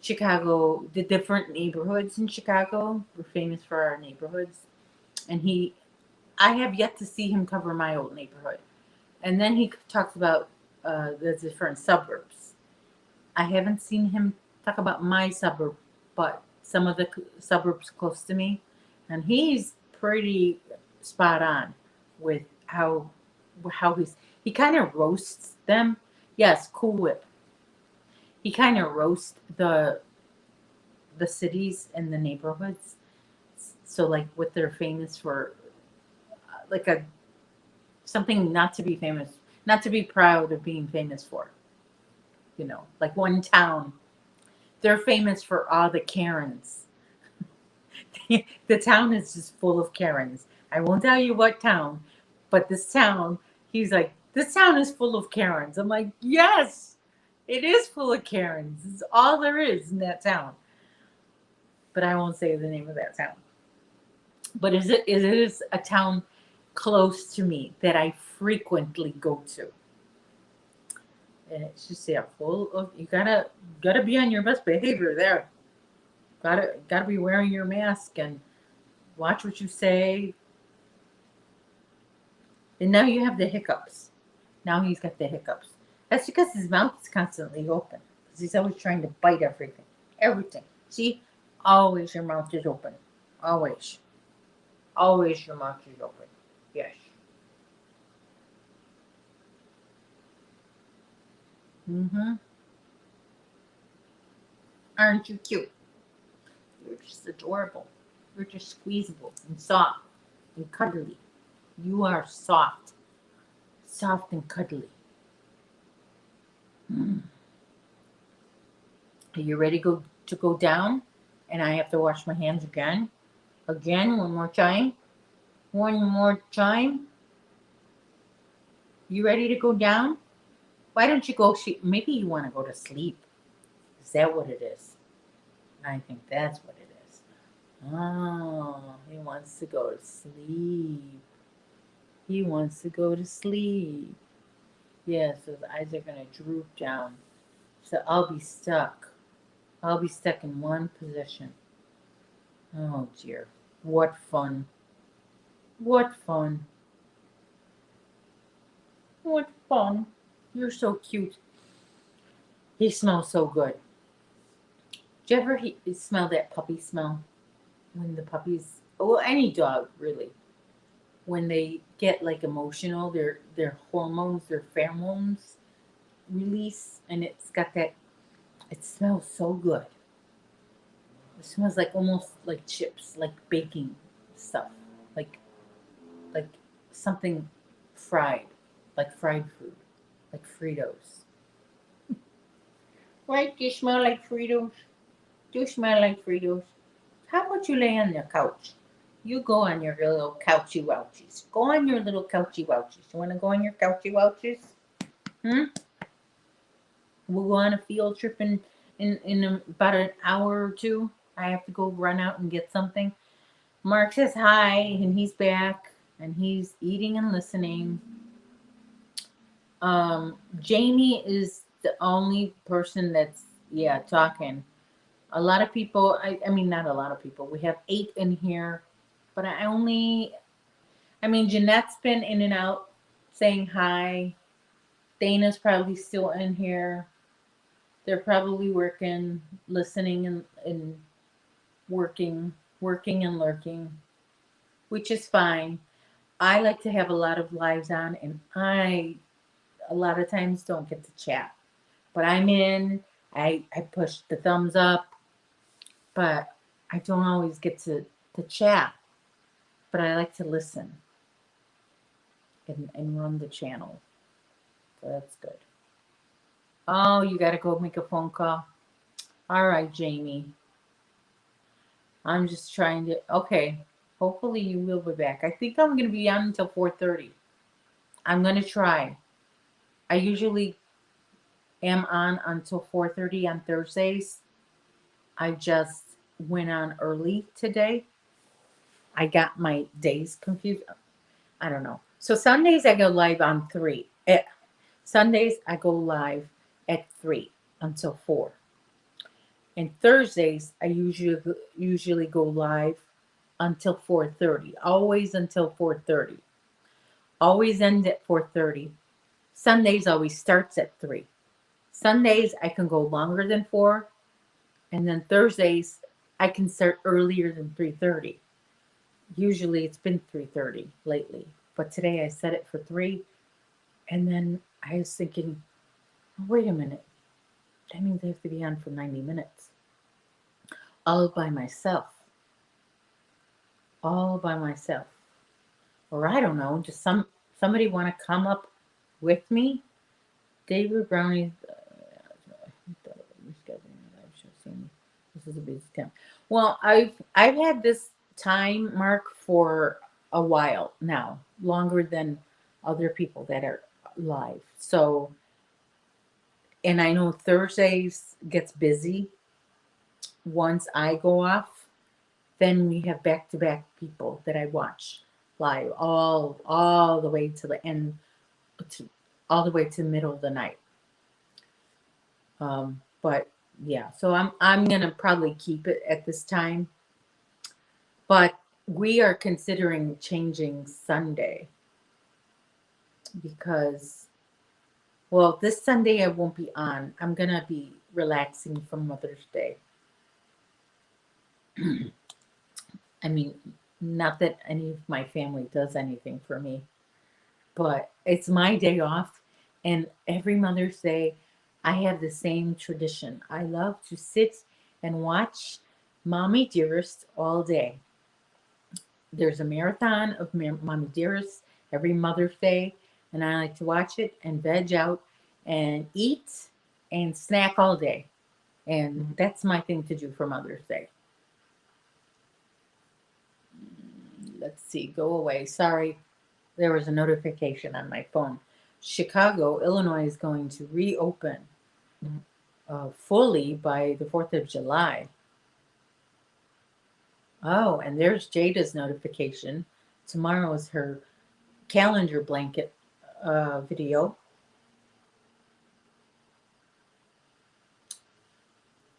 Chicago, the different neighborhoods in Chicago. We're famous for our neighborhoods. And I have yet to see him cover my old neighborhood. And then he talks about the different suburbs. I haven't seen him talk about my suburb, but some of the suburbs close to me. And he's pretty spot on with he kind of roasts them. Yes, Cool Whip. He kind of roasts the cities and the neighborhoods. So like what they're famous for, like a something not to be famous, not to be proud of being famous for. Like one town. They're famous for all the Karens. The town is just full of Karens. I won't tell you what town, but this town, he's like, this town is full of Karens. I'm like, yes, it is full of Karens. It's all there is in that town. But I won't say the name of that town. But it is a town close to me that I frequently go to. And it's just full of, you gotta be on your best behavior there. Gotta be wearing your mask and watch what you say. And now you have the hiccups. Now he's got the hiccups. That's because his mouth is constantly open. Because he's always trying to bite everything. Everything. See? Always your mouth is open. Always. Always your mouth is open. Yes. Mm-hmm. Aren't you cute? You're just adorable. You're just squeezable and soft and cuddly. You are soft. Soft and cuddly. Mm. Are you ready to go down? And I have to wash my hands again. Again, one more time. One more time. You ready to go down? Why don't you go sleep? Maybe you want to go to sleep. Is that what it is? I think that's what it is. Oh, he wants to go to sleep. He wants to go to sleep. Yeah, so his eyes are going to droop down. So I'll be stuck. I'll be stuck in one position. Oh dear. What fun. What fun. What fun. You're so cute. He smells so good. Do you ever smell that puppy smell? When the puppies, well, any dog really, when they get like emotional, their hormones, their pheromones release, and it's got that. It smells so good. It smells like almost like chips, like baking stuff, like like something fried, like fried food, like Fritos. Right? Do you smell like Fritos? Do you smell like Fritos? How about you lay on the couch? You go on your little couchy wouchies. Go on your little couchy wouchies. You want to go on your couchy wouchies? Hmm? We'll go on a field trip in about an hour or two. I have to go run out and get something. Mark says hi, and he's back, and he's eating and listening. Jamie is the only person that's talking. A lot of people. I mean, not a lot of people. We have 8 in here, but I mean, Jeanette's been in and out saying hi. Dana's probably still in here. They're probably working, listening, and working and lurking, which is fine. I like to have a lot of lives on, and I a lot of times don't get to chat. But I'm in. I push the thumbs up, but I don't always get to chat. But I like to listen and run the channel. So that's good. Oh, you got to go make a phone call. All right, Jamie. I'm just trying to. Okay. Hopefully you will be back. I think I'm going to be on until 4:30. I'm going to try. I usually am on until 4:30 on Thursdays. I just went on early today. I got my days confused. I don't know. So Sundays I go live on 3. Sundays I go live at 3 until 4. And Thursdays I usually go live until 4:30. Always until 4:30. Always end at 4:30. Sundays always starts at 3. Sundays I can go longer than 4, and then Thursdays I can start earlier than 3:30. Usually it's been 3:30 lately, but today I set it for 3, and then I was thinking, oh, wait a minute. That means I have to be on for 90 minutes. All by myself. All by myself. Or I don't know, just somebody want to come up with me? David Brownie. This is a busy time. Well, I've had this time mark for a while now, longer than other people that are live. So, and I know Thursdays gets busy. Once I go off, then we have back to back people that I watch live all the way to the end, to, all the way to the middle of the night. But yeah, so I'm gonna probably keep it at this time. But we are considering changing Sunday because, well, this Sunday I won't be on. I'm gonna be relaxing from Mother's Day. I mean, not that any of my family does anything for me, but it's my day off. And every Mother's Day, I have the same tradition. I love to sit and watch Mommy Dearest all day. There's a marathon of Mommy Dearest every Mother's Day, and I like to watch it and veg out and eat and snack all day. And that's my thing to do for Mother's Day. Let's see, go away. Sorry, there was a notification on my phone. Chicago, Illinois is going to reopen fully by the 4th of July. Oh, and there's Jada's notification. Tomorrow is her calendar blanket video.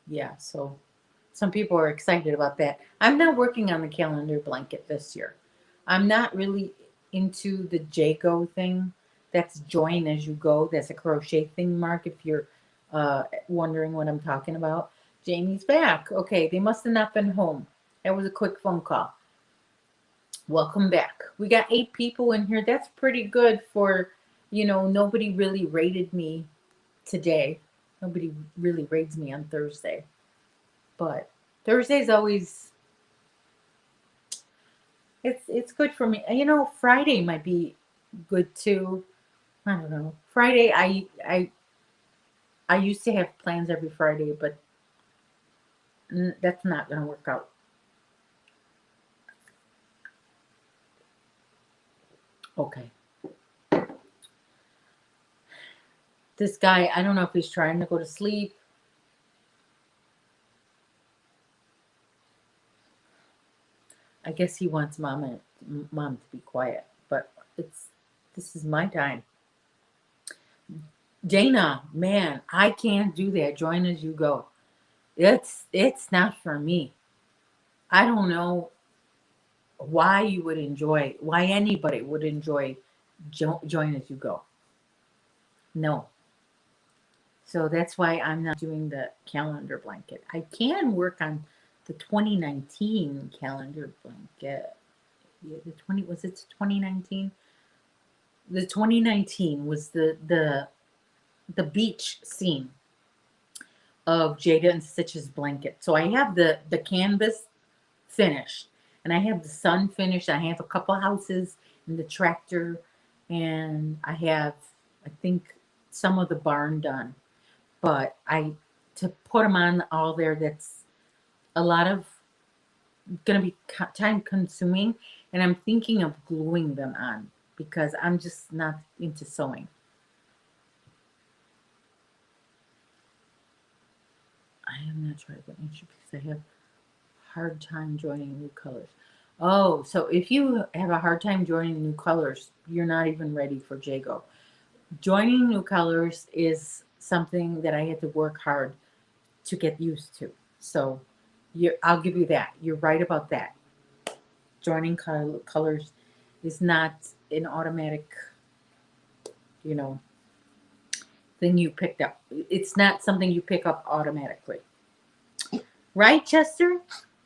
Yeah, so some people are excited about that. I'm not working on the calendar blanket this year. I'm not really into the Jago thing. That's join as you go. That's a crochet thing, Mark, if you're wondering what I'm talking about. Jamie's back. Okay, they must have not been home. That was a quick phone call. Welcome back. We got 8 people in here. That's pretty good for, nobody really rated me today. Nobody really rates me on Thursday. But Thursday's always it's good for me. Friday might be good too. I don't know. Friday I used to have plans every Friday, but that's not going to work out. Okay. This guy, I don't know if he's trying to go to sleep. I guess he wants mom to be quiet, but this is my time. Dana, man, I can't do that. Join as you go. It's not for me. I don't know why anybody would enjoy join as you go. No. So that's why I'm not doing the calendar blanket. I can work on the 2019 calendar blanket. Yeah, was it 2019? The 2019 was the beach scene of Jada and Stitch's blanket. So I have the canvas finished, and I have the sun finished. I have a couple houses and the tractor, and I have, I think, some of the barn done. But to put them on all there, that's a lot of going to be time consuming, and I'm thinking of gluing them on because I'm just not into sewing. I am not trying to get because I have hard time joining new colors. Oh, so if you have a hard time joining new colors, you're not even ready for Jago. Joining new colors is something that I had to work hard to get used to. So I'll give you that. You're right about that. Joining colors is not an automatic, thing you picked up. It's not something you pick up automatically. Right, Chester?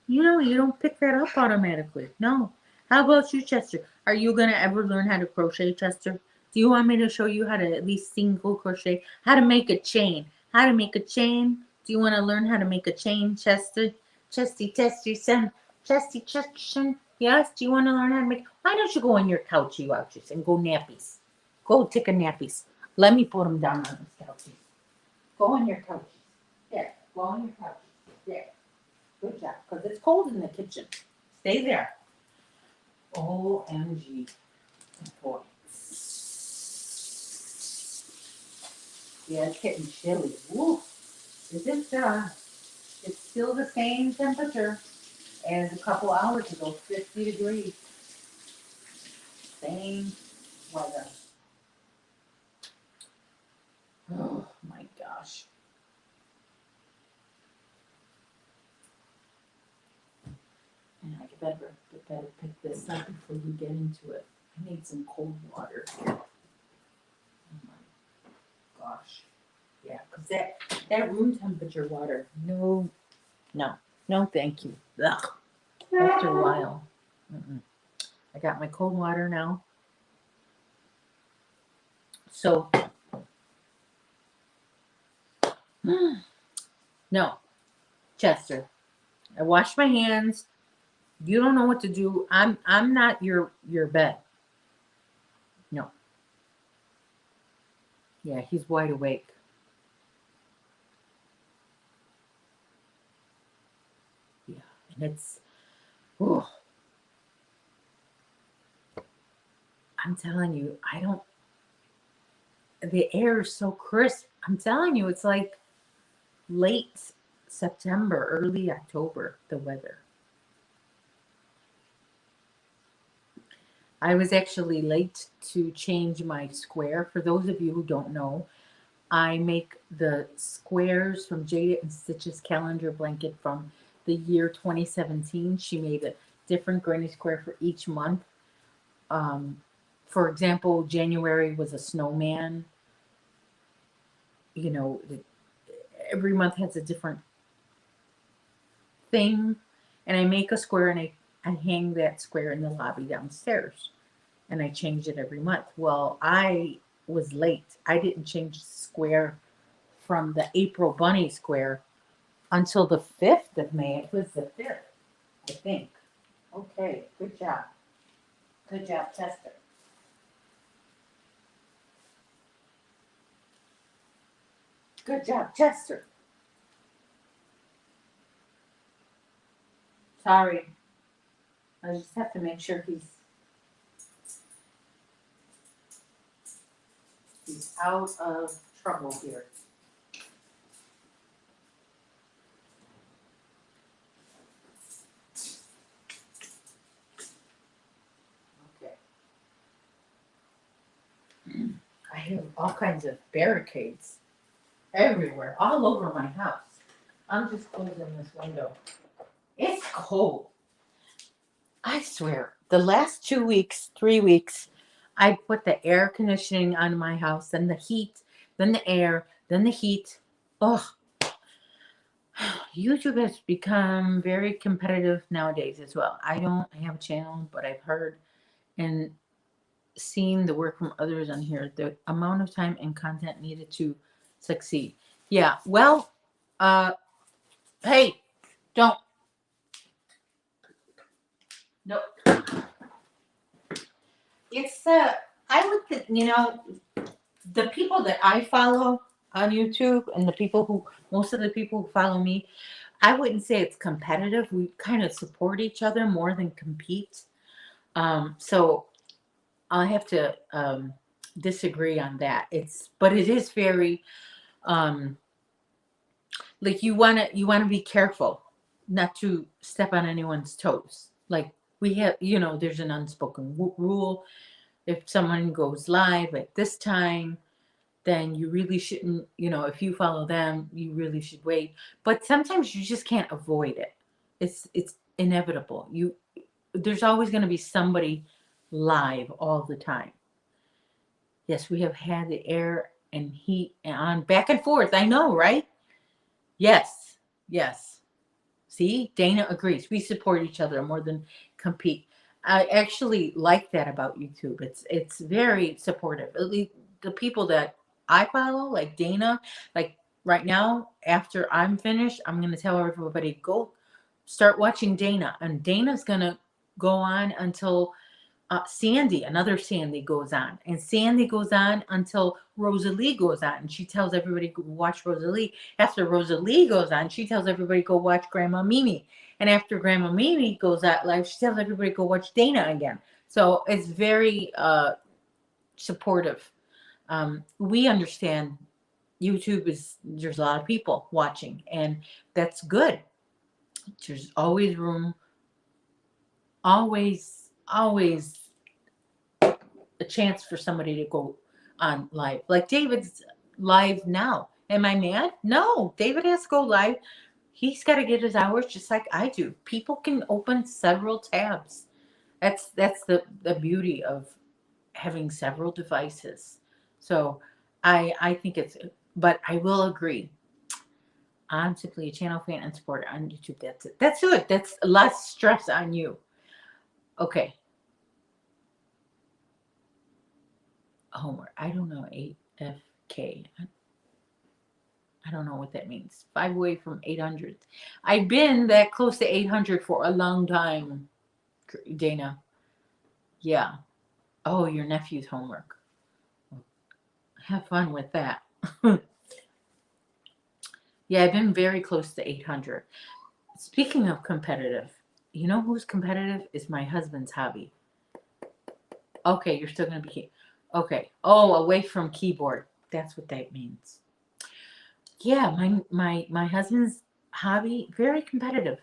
You don't pick that up automatically. No. How about you, Chester? Are you going to ever learn how to crochet, Chester? Do you want me to show you how to at least single crochet? How to make a chain? How to make a chain? Do you want to learn how to make a chain, Chester? Chesty, son. Chesty, son. Yes? Do you want to learn how to make? Why don't you go on your couch, you ouches, and go nappies? Go take a nappies. Let me put them down on this couch. Go on your couch. There. Go on your couch. There. Good job, because it's cold in the kitchen. Stay there. OMG. Boy. Yeah, it's getting chilly. Woo. Is it, it's still the same temperature as a couple hours ago, 50 degrees. Same weather. Oh my gosh. And I better pick this up before we get into it. I need some cold water. Oh my gosh. Yeah, because that room temperature water, no, thank you. Ugh. After a while. Mm-mm. I got my cold water now. So, no, Chester, I washed my hands. You don't know what to do. I'm not your bed. No. Yeah, he's wide awake. Yeah, and it's, oh, I'm telling you, the air is so crisp. I'm telling you, it's like late September, early October, the weather. I was actually late to change my square. For those of you who don't know, I make the squares from Jada and Stitch's calendar blanket from the year 2017. She made a different granny square for each month. Um, for example, January was a snowman. You know, every month has a different thing. And I make a square and I hang that square in the lobby downstairs. And I change it every month. Well, I was late. I didn't change the square from the April Bunny square until the 5th of May. It was the 5th, I think. Okay, good job. Good job, Chester. Good job, Chester. Sorry. I just have to make sure he's out of trouble here. Okay. I have all kinds of barricades everywhere, all over my house. I'm just closing this window. It's cold. I swear, the last 2 weeks, 3 weeks, I put the air conditioning on my house, then the heat, then the air, then the heat. Ugh. YouTube has become very competitive nowadays as well. I don't have a channel, but I've heard and seen the work from others on here, the amount of time and content needed to succeed. Yeah, well, hey, don't. No. It's I would think, the people that I follow on YouTube and most of the people who follow me, I wouldn't say it's competitive. We kind of support each other more than compete. So I have to disagree on that. But it is very like you want to be careful not to step on anyone's toes. Like we have, there's an unspoken rule. If someone goes live at this time, then you really shouldn't, if you follow them, you really should wait. But sometimes you just can't avoid it. It's inevitable. There's always going to be somebody live all the time. Yes, we have had the air and heat on back and forth. I know, right? Yes. Yes. See, Dana agrees. We support each other more than compete. I actually like that about YouTube. It's very supportive. At least the people that I follow, like Dana, like right now, after I'm finished, I'm gonna tell everybody go start watching Dana, and Dana's gonna go on until Sandy, another Sandy goes on, and Sandy goes on until Rosalie goes on, and she tells everybody to watch Rosalie. After Rosalie goes on, she tells everybody go watch Grandma Mimi, and after Grandma Mimi goes out live, she tells everybody go watch Dana again. So it's very supportive. We understand YouTube there's a lot of people watching, and that's good. There's always room, always a chance for somebody to go on live. Like David's live now. Am I mad? No, David has to go live. He's got to get his hours just like I do. People can open several tabs. That's the beauty of having several devices. So I think it's, but I will agree. I'm simply a channel fan and supporter on YouTube. That's it. That's good. That's less stress on you. Okay. Homework. I don't know. AFK. I don't know what that means. 5 away from 800. I've been that close to 800 for a long time, Dana. Yeah. Oh, your nephew's homework. Have fun with that. Yeah, I've been very close to 800. Speaking of competitive, you know who's competitive? Is my husband's hobby. Okay, you're still going to be... Okay. Oh, away from keyboard. That's what that means. Yeah, my husband's hobby, very competitive.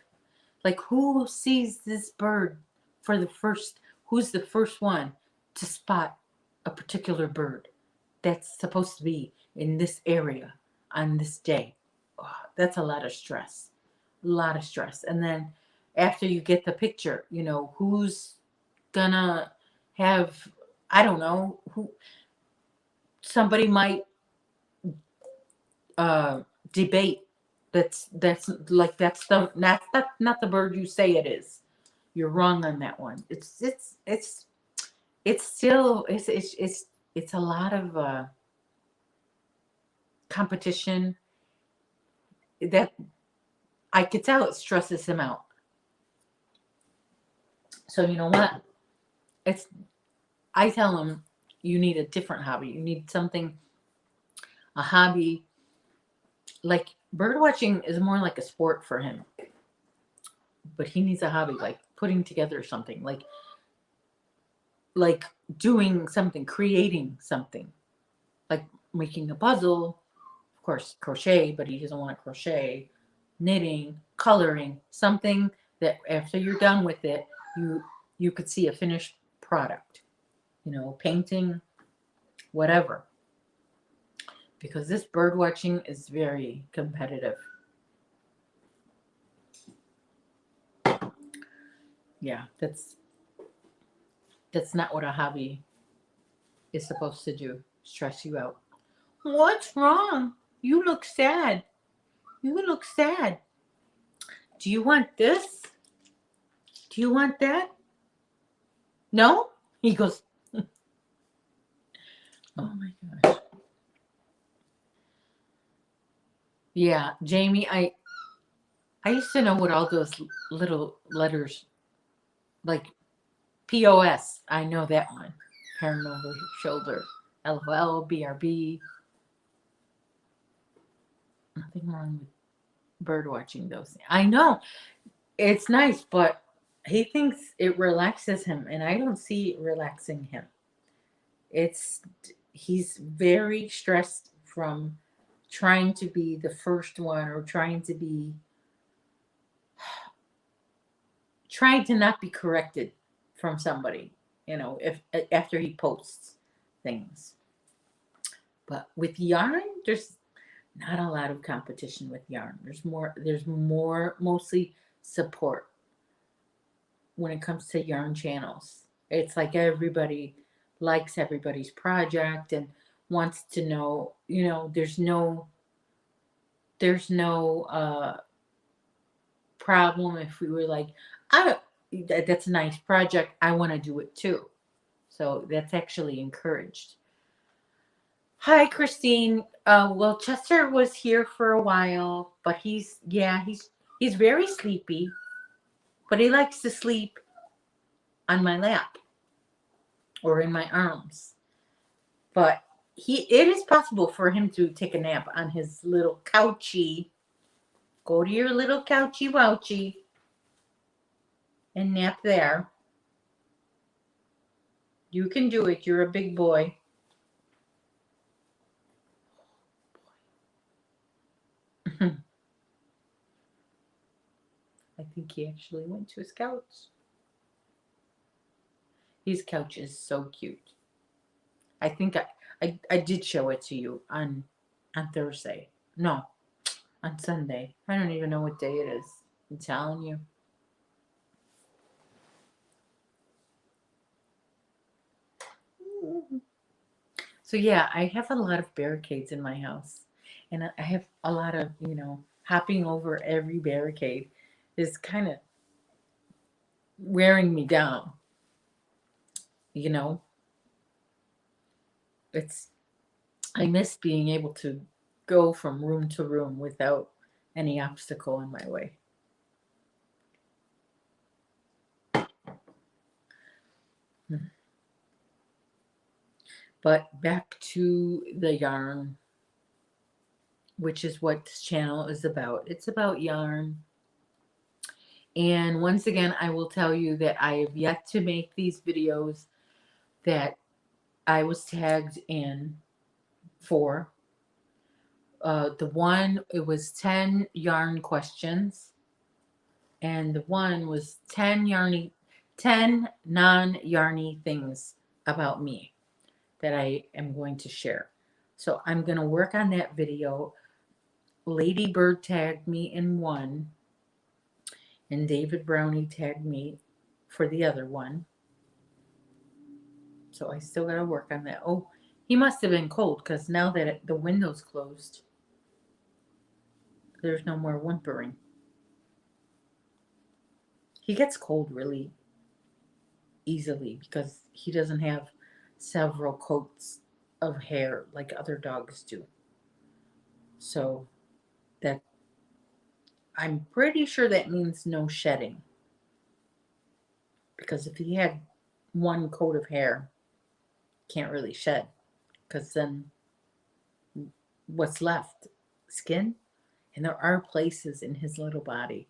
Like, who sees this bird for the first... Who's the first one to spot a particular bird that's supposed to be in this area on this day? Oh, that's a lot of stress. A lot of stress. And then after you get the picture, you know, who's gonna have, I don't know, who somebody might debate that's like that's the not the bird you say it is. You're wrong on that one. It's still it's a lot of competition that I could tell it stresses him out. So you know what? I tell him you need a different hobby. You need something, a hobby. Like bird watching is more like a sport for him. But he needs a hobby, like putting together something, like doing something, creating something, like making a puzzle. Of course, crochet, but he doesn't want to crochet. Knitting, coloring, something that after you're done with it, you could see a finished product. You know, painting, whatever. Because this bird watching is very competitive. Yeah, that's not what a hobby is supposed to do. Stress you out. What's wrong? You look sad. You look sad. Do you want this? Do you want that? No? He goes, oh my gosh. Yeah, Jamie, I used to know what all those little letters, like POS. I know that one. Parent over shoulder. LOL, BRB. Nothing wrong with bird watching those. I know. It's nice, but he thinks it relaxes him, and I don't see it relaxing him. He's very stressed from trying to be the first one or trying to not be corrected from somebody, you know, if after he posts things. But with yarn, there's not a lot of competition with yarn. There's more mostly support when it comes to yarn channels. It's like everybody likes everybody's project and wants to know, you know, there's no problem if we were like, that's a nice project, I want to do it too. So that's actually encouraged. Hi, Christine. Well, Chester was here for a while, but he's very sleepy, but he likes to sleep on my lap. or in my arms. But it is possible for him to take a nap on his little couchy. Go to your little couchy wouchy and nap there. You can do it. You're a big boy. I think he actually went to his couch. His couch is so cute. I think I did show it to you on Thursday. No, on Sunday. I don't even know what day it is. I'm telling you. So yeah, I have a lot of barricades in my house. And I have a lot of, hopping over every barricade is kind of wearing me down. You know, it's I miss being able to go from room to room without any obstacle in my way. But back to the yarn, which is what this channel is about. It's about yarn. And once again, I will tell you that I have yet to make these videos that I was tagged in for. The one, it was 10 yarn questions. And the one was 10 non-yarny things about me that I am going to share. So I'm going to work on that video. Lady Bird tagged me in one, and David Brownie tagged me for the other one. So I still got to work on that. Oh, he must have been cold because now that the window's closed, there's no more whimpering. He gets cold really easily because he doesn't have several coats of hair like other dogs do. So that I'm pretty sure that means no shedding. Because if he had one coat of hair, can't really shed. Because then what's left? Skin? And there are places in his little body,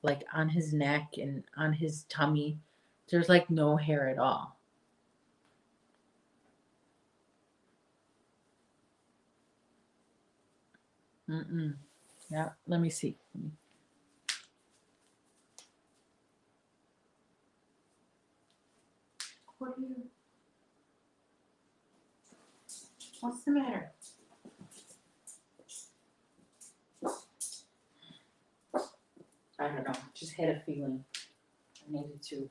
like on his neck and on his tummy, there's like no hair at all. Yeah, let me see. What are you? What's the matter? I don't know. Just had a feeling I needed to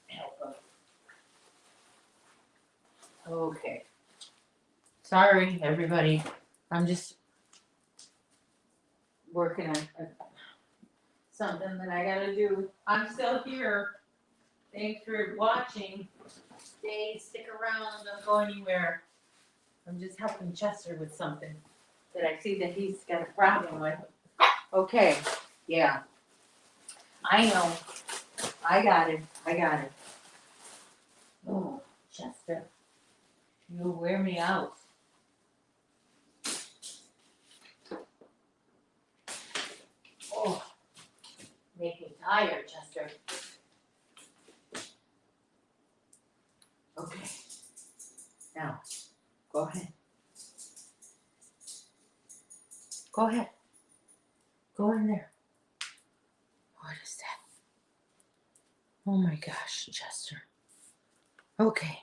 help him. Okay. Sorry, everybody. I'm just working on something that I gotta do. I'm still here. Thanks for watching. Stay, stick around. Don't go anywhere. I'm just helping Chester with something that I see that he's got a problem with. Okay. Yeah. I know. I got it. Oh, Chester. You wear me out. Oh, make me tired, Chester. Okay. Now, go ahead. Go ahead. Go in there. What is that? Oh my gosh, Chester. Okay.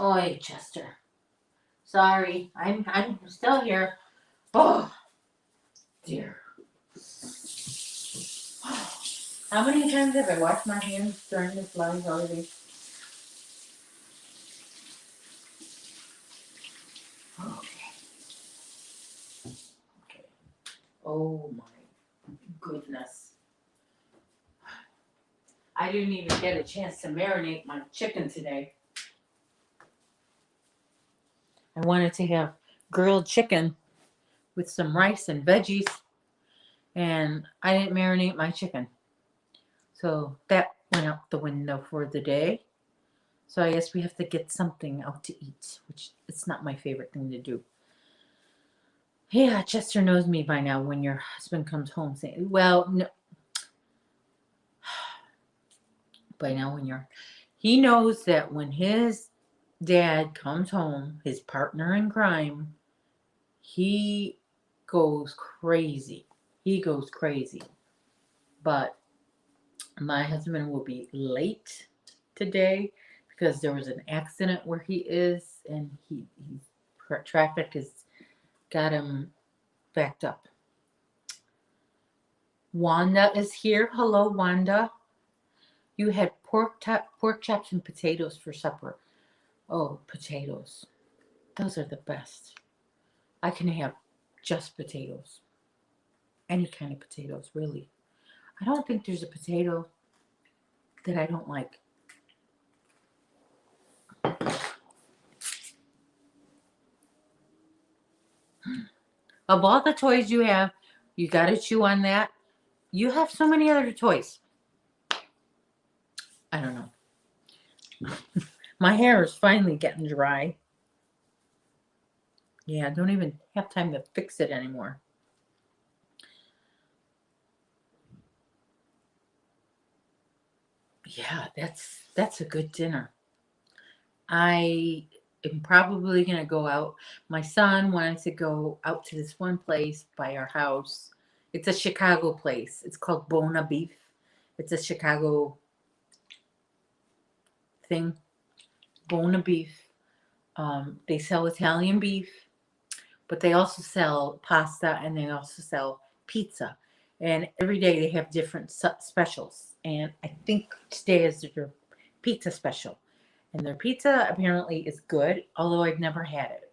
Oi, Chester. Sorry, I'm still here. Oh, dear. How many times have I washed my hands during this live already? Okay. Oh my goodness. I didn't even get a chance to marinate my chicken today. I wanted to have grilled chicken with some rice and veggies, and I didn't marinate my chicken. So that went out the window for the day. So I guess we have to get something out to eat, which it's not my favorite thing to do. Yeah, Chester knows me by now when your husband comes home saying, well, no, by now when he knows that when his dad comes home, his partner in crime, he goes crazy. He goes crazy. But my husband will be late today because there was an accident where he is, and traffic has got him backed up. Wanda is here. Hello, Wanda. You had pork chops and potatoes for supper. Oh, potatoes. Those are the best. I can have just potatoes. Any kind of potatoes, really. I don't think there's a potato that I don't like. Of all the toys you have, you got to chew on that. You have so many other toys. I don't know. My hair is finally getting dry. Yeah, I don't even have time to fix it anymore. Yeah, that's a good dinner. I am probably going to go out. My son wanted to go out to this one place by our house. It's a Chicago place. It's called Bona Beef. It's a Chicago thing. Bona Beef. They sell Italian beef, but they also sell pasta and they also sell pizza. And every day they have different specials. And I think today is their pizza special. And their pizza apparently is good, although I've never had it.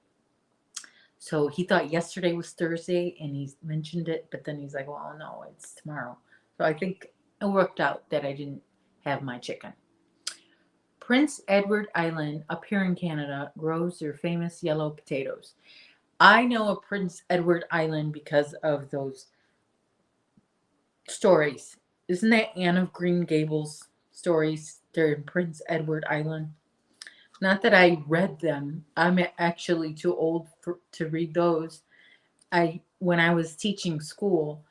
So he thought yesterday was Thursday and he mentioned it, but then he's like, well, no, it's tomorrow. So I think it worked out that I didn't have my chicken. Prince Edward Island up here in Canada grows their famous yellow potatoes. I know of Prince Edward Island because of those stories. Isn't that Anne of Green Gables stories? They're in Prince Edward Island. Not that I read them. I'm actually too old to read those. When I was teaching school,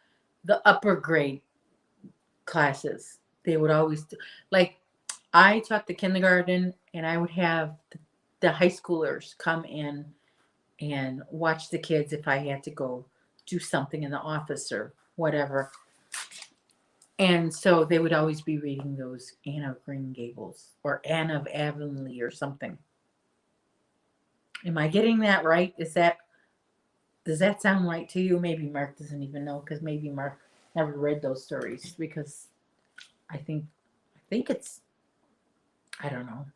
the upper grade classes, they would always like I taught the kindergarten, and I would have the high schoolers come in and watch the kids if I had to go do something in the office or whatever. And so they would always be reading those Anne of Green Gables or Anne of Avonlea or something. Am I getting that right? Does that sound right to you? Maybe Mark doesn't even know because maybe Mark never read those stories because I think it's I don't know.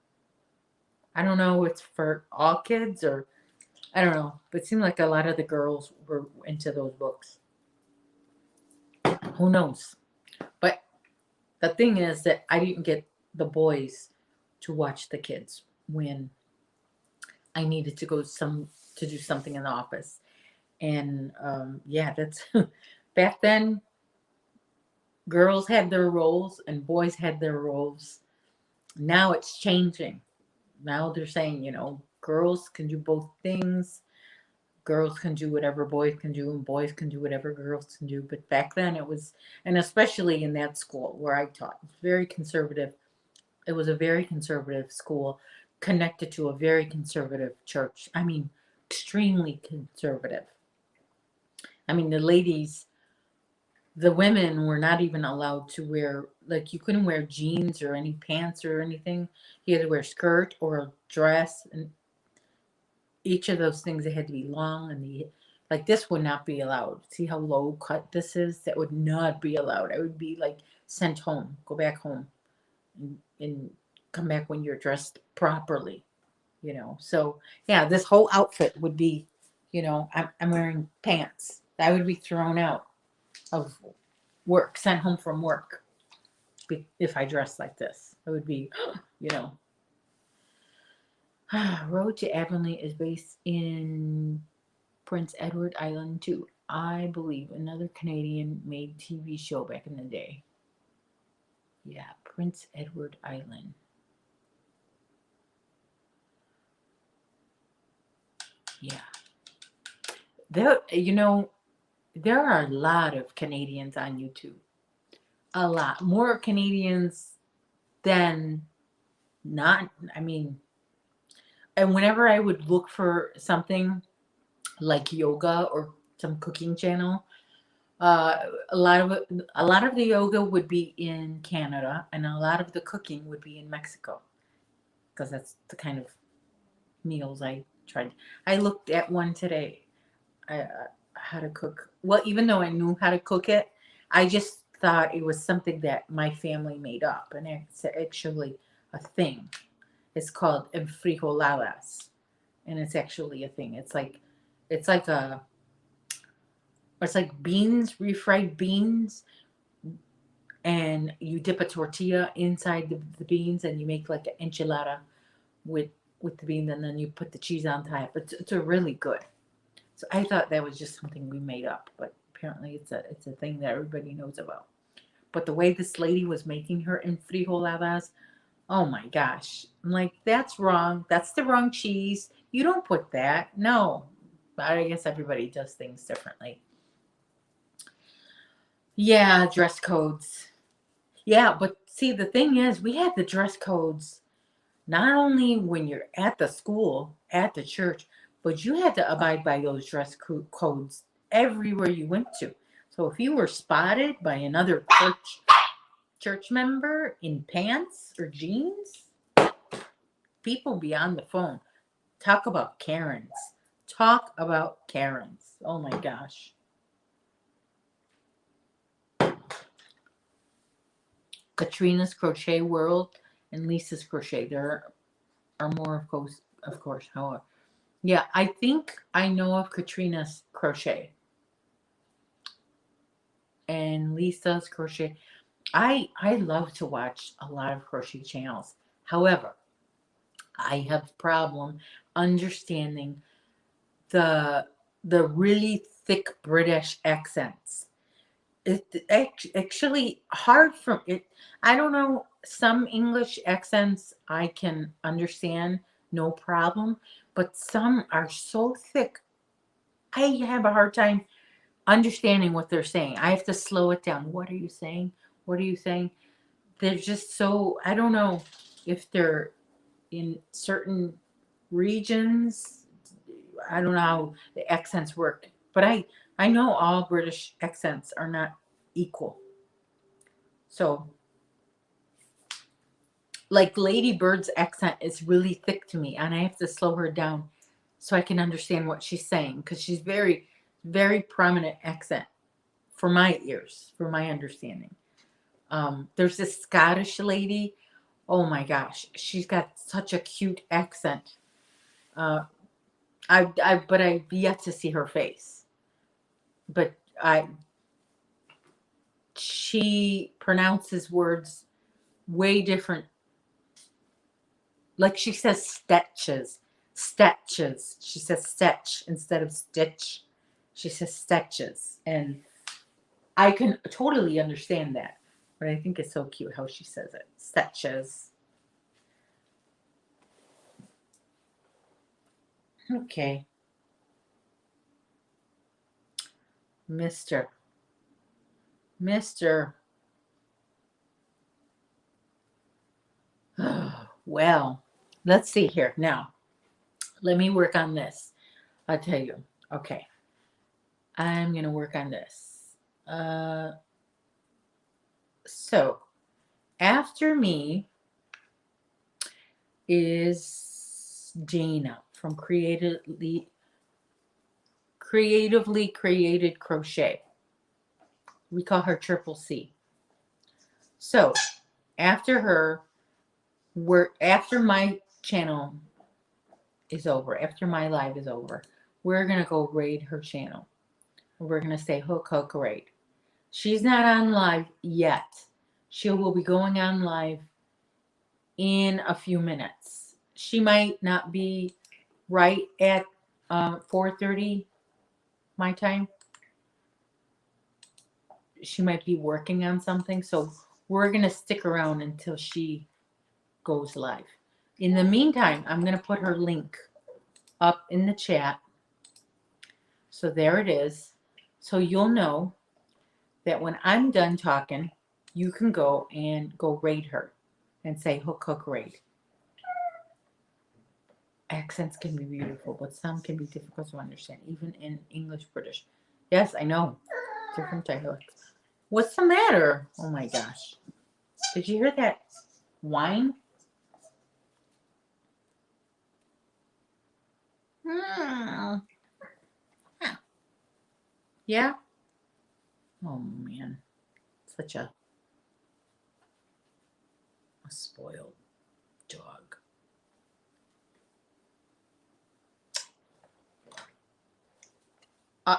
I don't know. It's for all kids or I don't know. But it seemed like a lot of the girls were into those books. Who knows? But the thing is that I didn't get the boys to watch the kids when I needed to go to do something in the office. And yeah, that's back then. Girls had their roles and boys had their roles. Now it's changing. Now they're saying, girls can do both things. Girls can do whatever boys can do, and boys can do whatever girls can do. But back then it was, and especially in that school where I taught, very conservative. It was a very conservative school connected to a very conservative church. I mean, extremely conservative. I mean, the women were not even allowed to wear, like, you couldn't wear jeans or any pants or anything. You had to wear a skirt or a dress, and each of those things, they had to be long, and like, this would not be allowed. See how low cut this is? That would not be allowed. I would be, like, sent home, go back home, and come back when you're dressed properly, So, yeah, this whole outfit would be, I'm wearing pants. I would be thrown out of work, sent home from work if I dressed like this. It would be, you know. Road to Avonlea is based in Prince Edward Island too. I believe another Canadian made TV show back in the day. Yeah, Prince Edward Island. Yeah. There, there are a lot of Canadians on YouTube. A lot. More Canadians than not. I mean, and whenever I would look for something like yoga or some cooking channel, a lot of the yoga would be in Canada, and a lot of the cooking would be in Mexico, because that's the kind of meals I tried. I looked at one today. How to cook. Well, even though I knew how to cook it, I just thought it was something that my family made up, and it's actually a thing. It's called enfrijoladas, and it's actually a thing. It's like a it's like beans, refried beans, and you dip a tortilla inside the beans, and you make like an enchilada with the beans, and then you put the cheese on top. It's a really good. So I thought that was just something we made up, but apparently it's a thing that everybody knows about. But the way this lady was making her enfrijoladas, oh my gosh! I'm like, that's wrong. That's the wrong cheese. You don't put that. No, but I guess everybody does things differently. Yeah, dress codes. Yeah, but see, the thing is, we had the dress codes not only when you're at the school, at the church, but you had to abide by those codes everywhere you went to. So if you were spotted by another church member in pants or jeans, people be on the phone. Talk about Karens. Talk about Karens. Oh my gosh. Katrina's Crochet World and Lisa's Crochet. There are more, of course. However, yeah, I think I know of Katrina's Crochet and Lisa's Crochet. I love to watch a lot of crochet channels. However, I have a problem understanding the really thick British accents. It's actually hard for it. I don't know. Some English accents I can understand, no problem, but some are so thick. I have a hard time understanding what they're saying. I have to slow it down. What are you saying? What are you saying? They're just so, I don't know if they're in certain regions. I don't know how the accents work, but I know all British accents are not equal. So, like Lady Bird's accent is really thick to me, and I have to slow her down so I can understand what she's saying, because she's very prominent accent for my ears, for my understanding. There's this Scottish lady. Oh my gosh, she's got such a cute accent. Uh, but I've yet to see her face. But I, she pronounces words way different. Like she says stitches, stitches. She says stitch instead of stitch. She says stitches, and I can totally understand that. But I think it's so cute how she says it. Stitches. Okay. Mr. Mr. Well, let's see here. Now, let me work on this. I'll tell you. Okay. I'm going to work on this. So, after me is Dana from Creatively Created Crochet. We call her Triple C. So, after her, after my channel is over, after my live is over, we're going to go raid her channel. We're going to say hook, hook, raid. She's not on live yet. She will be going on live in a few minutes. She might not be right at 4:30 my time. She might be working on something, so we're going to stick around until she goes live. In the meantime, I'm going to put her link up in the chat. So there it is. So you'll know that when I'm done talking, you can go and go raid her and say hook, hook, raid. Accents can be beautiful, but some can be difficult to understand, even in English British. Yes, I know. Different dialects. What's the matter? Oh my gosh. Did you hear that whine? Hmm. Yeah? Oh man. Such a spoiled dog. Uh,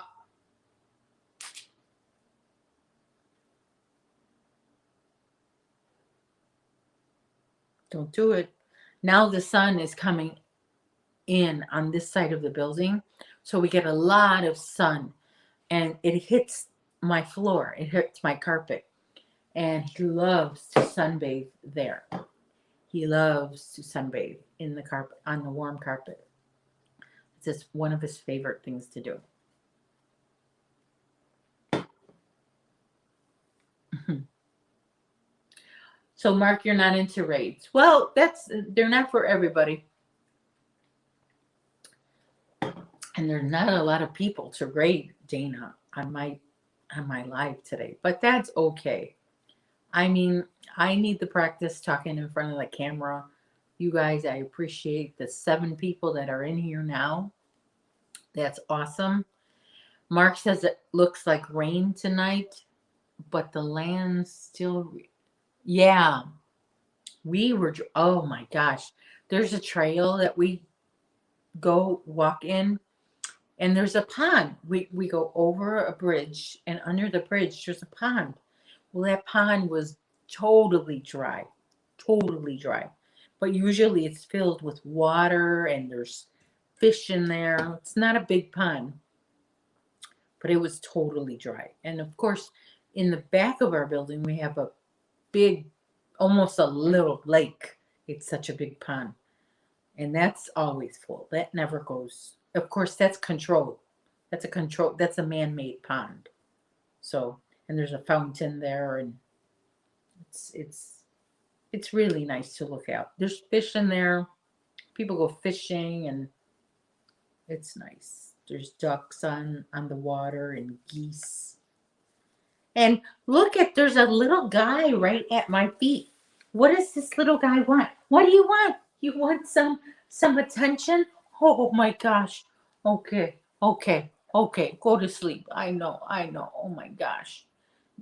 don't do it. Now the sun is coming in on this side of the building, so we get a lot of sun, and it hits my floor. It hits my carpet, and he loves to sunbathe there. He loves to sunbathe in the carpet, on the warm carpet. It's just one of his favorite things to do. So Mark, you're not into raids. Well, they're not for everybody. And there's not a lot of people to raid Dana on my live today. But that's okay. I mean, I need the practice talking in front of the camera. You guys, I appreciate the 7 people that are in here now. That's awesome. Mark says it looks like rain tonight, but the land's still, yeah. Oh my gosh. There's a trail that we go walk in, and there's a pond. We go over a bridge, and under the bridge, there's a pond. Well, that pond was totally dry, totally dry. But usually it's filled with water and there's fish in there. It's not a big pond, but it was totally dry. And of course, in the back of our building, we have a big, almost a little lake. It's such a big pond. And that's always full. That never goes. Of course, that's controlled. That's a man-made pond. So, and there's a fountain there, and it's it's it's really nice to look out. There's fish in there. People go fishing, and it's nice. There's ducks on the water and geese. And look at there's a little guy right at my feet. What does this little guy want? What do you want? You want some attention? Oh my gosh. Okay. Okay. Okay. Go to sleep. I know. I know. Oh my gosh.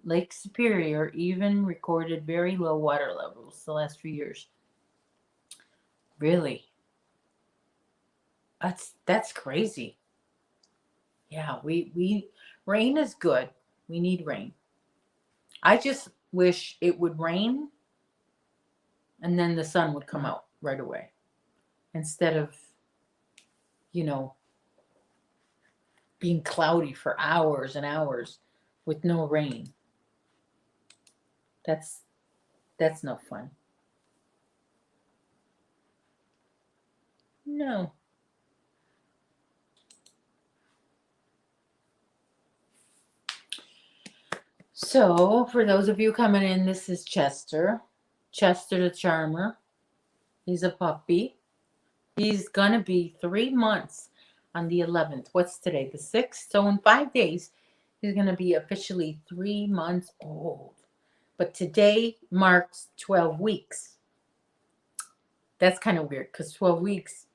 Lake Superior even recorded very low water levels the last few years. Really? That's crazy. Yeah, we rain is good. We need rain. I just wish it would rain and then the sun would come out right away instead of, you know, being cloudy for hours and hours with no rain. That's that's no fun. No. So, for those of you coming in, this is Chester. Chester the Charmer. He's a puppy. He's gonna be 3 months on the 11th. What's today? The 6th. So in 5 days, he's gonna be officially 3 months old. But today marks 12 weeks. That's kind of weird because 12 weeks,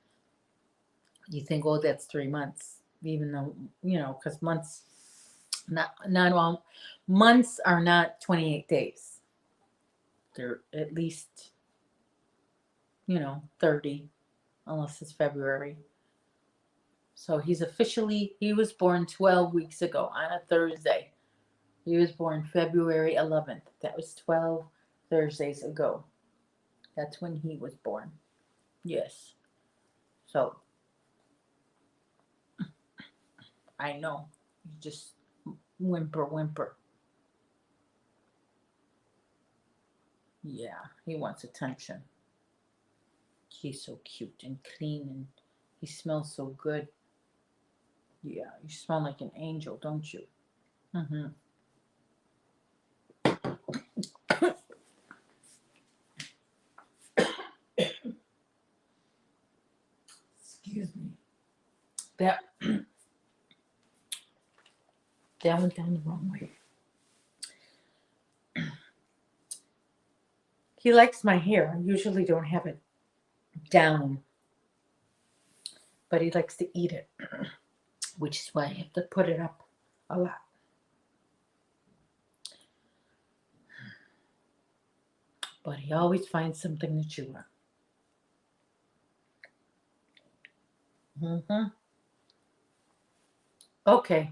you think, oh, that's 3 months, even though, because not all months are not 28 days. They're at least, 30, unless it's February. So he was born 12 weeks ago on a Thursday. He was born February 11th. That was 12 Thursdays ago. That's when he was born. Yes. So, I know. You just whimper. Yeah, he wants attention. He's so cute and clean and he smells so good. Yeah, you smell like an angel, don't you? Mm-hmm. Excuse me. That that went down the wrong way. He likes my hair. I usually don't have it down, but he likes to eat it, which is why I have to put it up a lot. But he always finds something to chew on. Mm-hmm. Okay.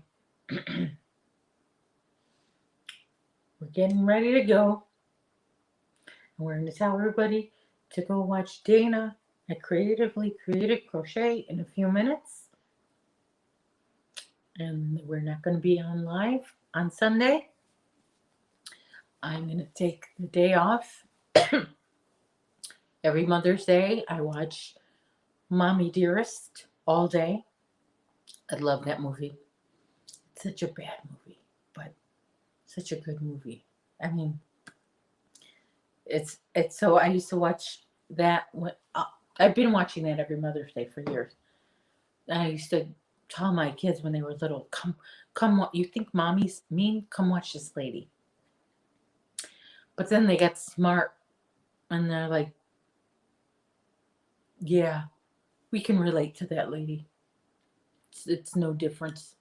We're getting ready to go. And we're going to tell everybody to go watch Dana at Creatively Created Crochet in a few minutes. And we're not going to be on live on Sunday. I'm going to take the day off. Every Mother's Day, I watch Mommy Dearest all day. I love that movie. It's such a bad movie, but such a good movie. I mean, it's so I used to watch that when I've been watching that every Mother's Day for years. I used to tell my kids when they were little, come, you think mommy's mean? Come watch this lady. But then they get smart and they're like, yeah, we can relate to that lady. It's no difference.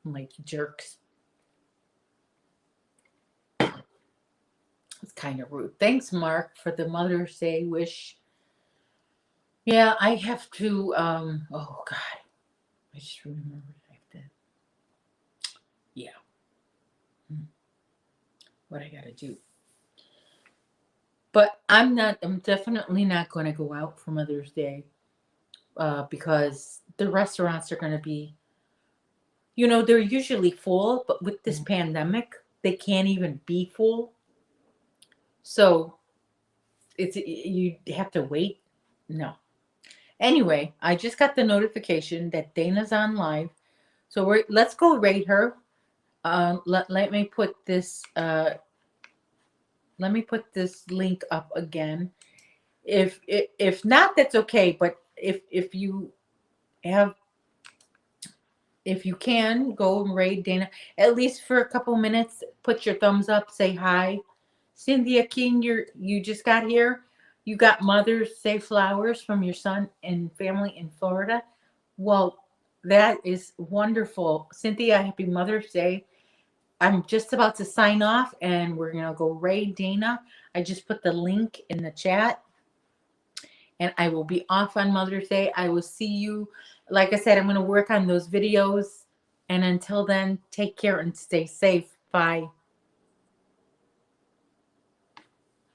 Like jerks. It's kind of rude. Thanks, Mark, for the Mother's Day wish. Yeah, I have to, oh God, I just remembered I have to, yeah, what I gotta do. But I'm definitely not going to go out for Mother's Day because the restaurants are going to be, they're usually full, but with this pandemic, they can't even be full. So you have to wait. No. Anyway, I just got the notification that Dana's on live. So let's go rate her. Let me put this link up again. If not, that's okay. But if you have, if you can go and raid Dana at least for a couple minutes, put your thumbs up, say hi. Cynthia King, you just got here. You got Mother's Day flowers from your son and family in Florida. Well, that is wonderful. Cynthia, happy Mother's Day. I'm just about to sign off and we're going to go raid Dana. I just put the link in the chat and I will be off on Mother's Day. I will see you. Like I said, I'm going to work on those videos. And until then, take care and stay safe. Bye.